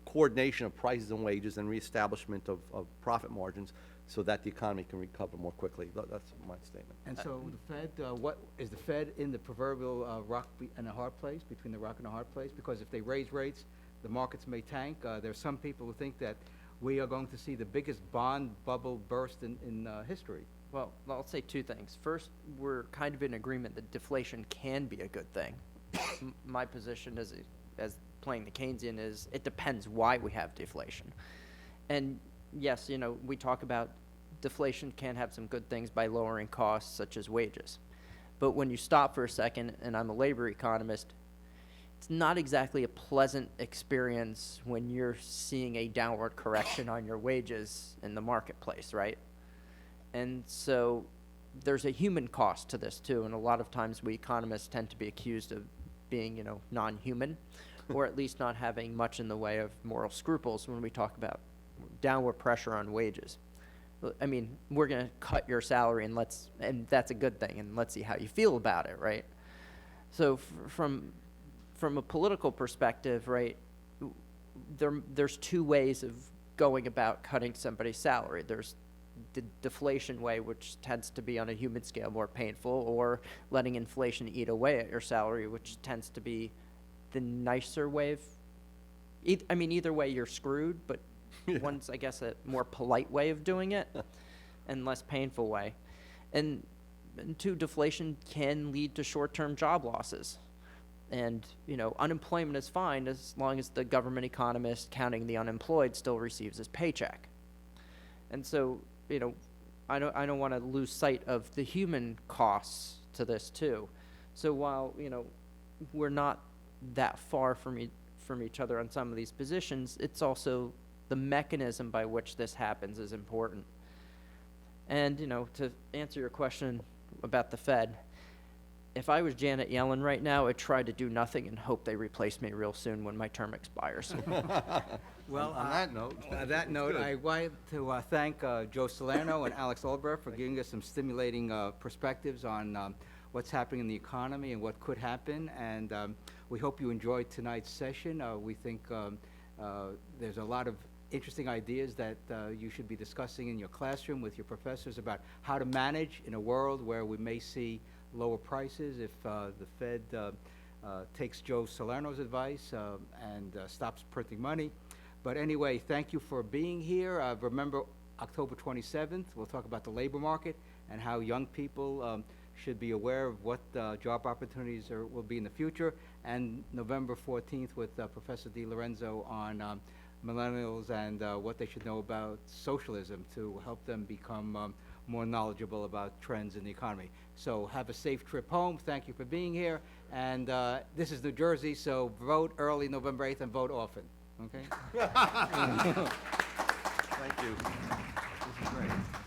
coordination of prices and wages, and reestablishment of profit margins so that the economy can recover more quickly. That's my statement. And so the Fed, what, is the Fed in the proverbial rock and a hard place, between the rock and a hard place? Because if they raise rates, the markets may tank. There are some people who think that we are going to see the biggest bond bubble burst in history. Well, I'll say two things. First, we're kind of in agreement that deflation can be a good thing. My position as playing the Keynesian is, it depends why we have deflation. And yes, we talk about deflation can have some good things by lowering costs such as wages. But when you stop for a second, and I'm a labor economist, it's not exactly a pleasant experience when you're seeing a downward correction on your wages in the marketplace, right? And so there's a human cost to this too, and a lot of times we economists tend to be accused of being, non-human, or at least not having much in the way of moral scruples when we talk about downward pressure on wages. I mean, we're going to cut your salary and that's a good thing, and let's see how you feel about it, right? So from a political perspective, right, there's two ways of going about cutting somebody's salary. There's the deflation way, which tends to be on a human scale more painful, or letting inflation eat away at your salary, which tends to be the nicer way of, I mean, either way you're screwed, but one's, I guess, a more polite way of doing it and less painful way. And two, deflation can lead to short-term job losses. And, you know, unemployment is fine as long as the government economist counting the unemployed still receives his paycheck. And so, you know, I don't want to lose sight of the human costs to this too. So while, you know, we're not that far from each other on some of these positions, it's also the mechanism by which this happens is important. And, you know, to answer your question about the Fed, if I was Janet Yellen right now, I'd try to do nothing and hope they replace me real soon when my term expires. Well, On that note. On that note, I wanted to thank Joe Salerno and Alex Albrecht for giving us some stimulating perspectives on what's happening in the economy and what could happen. And we hope you enjoyed tonight's session. We think there's a lot of interesting ideas that you should be discussing in your classroom with your professors about how to manage in a world where we may see lower prices if the Fed takes Joe Salerno's advice and stops printing money. But anyway, thank you for being here. Remember, October 27th, we'll talk about the labor market and how young people should be aware of what job opportunities will be in the future. And November 14th with Professor DiLorenzo on millennials and what they should know about socialism to help them become more knowledgeable about trends in the economy. So have a safe trip home. Thank you for being here. And this is New Jersey, so vote early November 8th and vote often, okay? Thank you. This is great.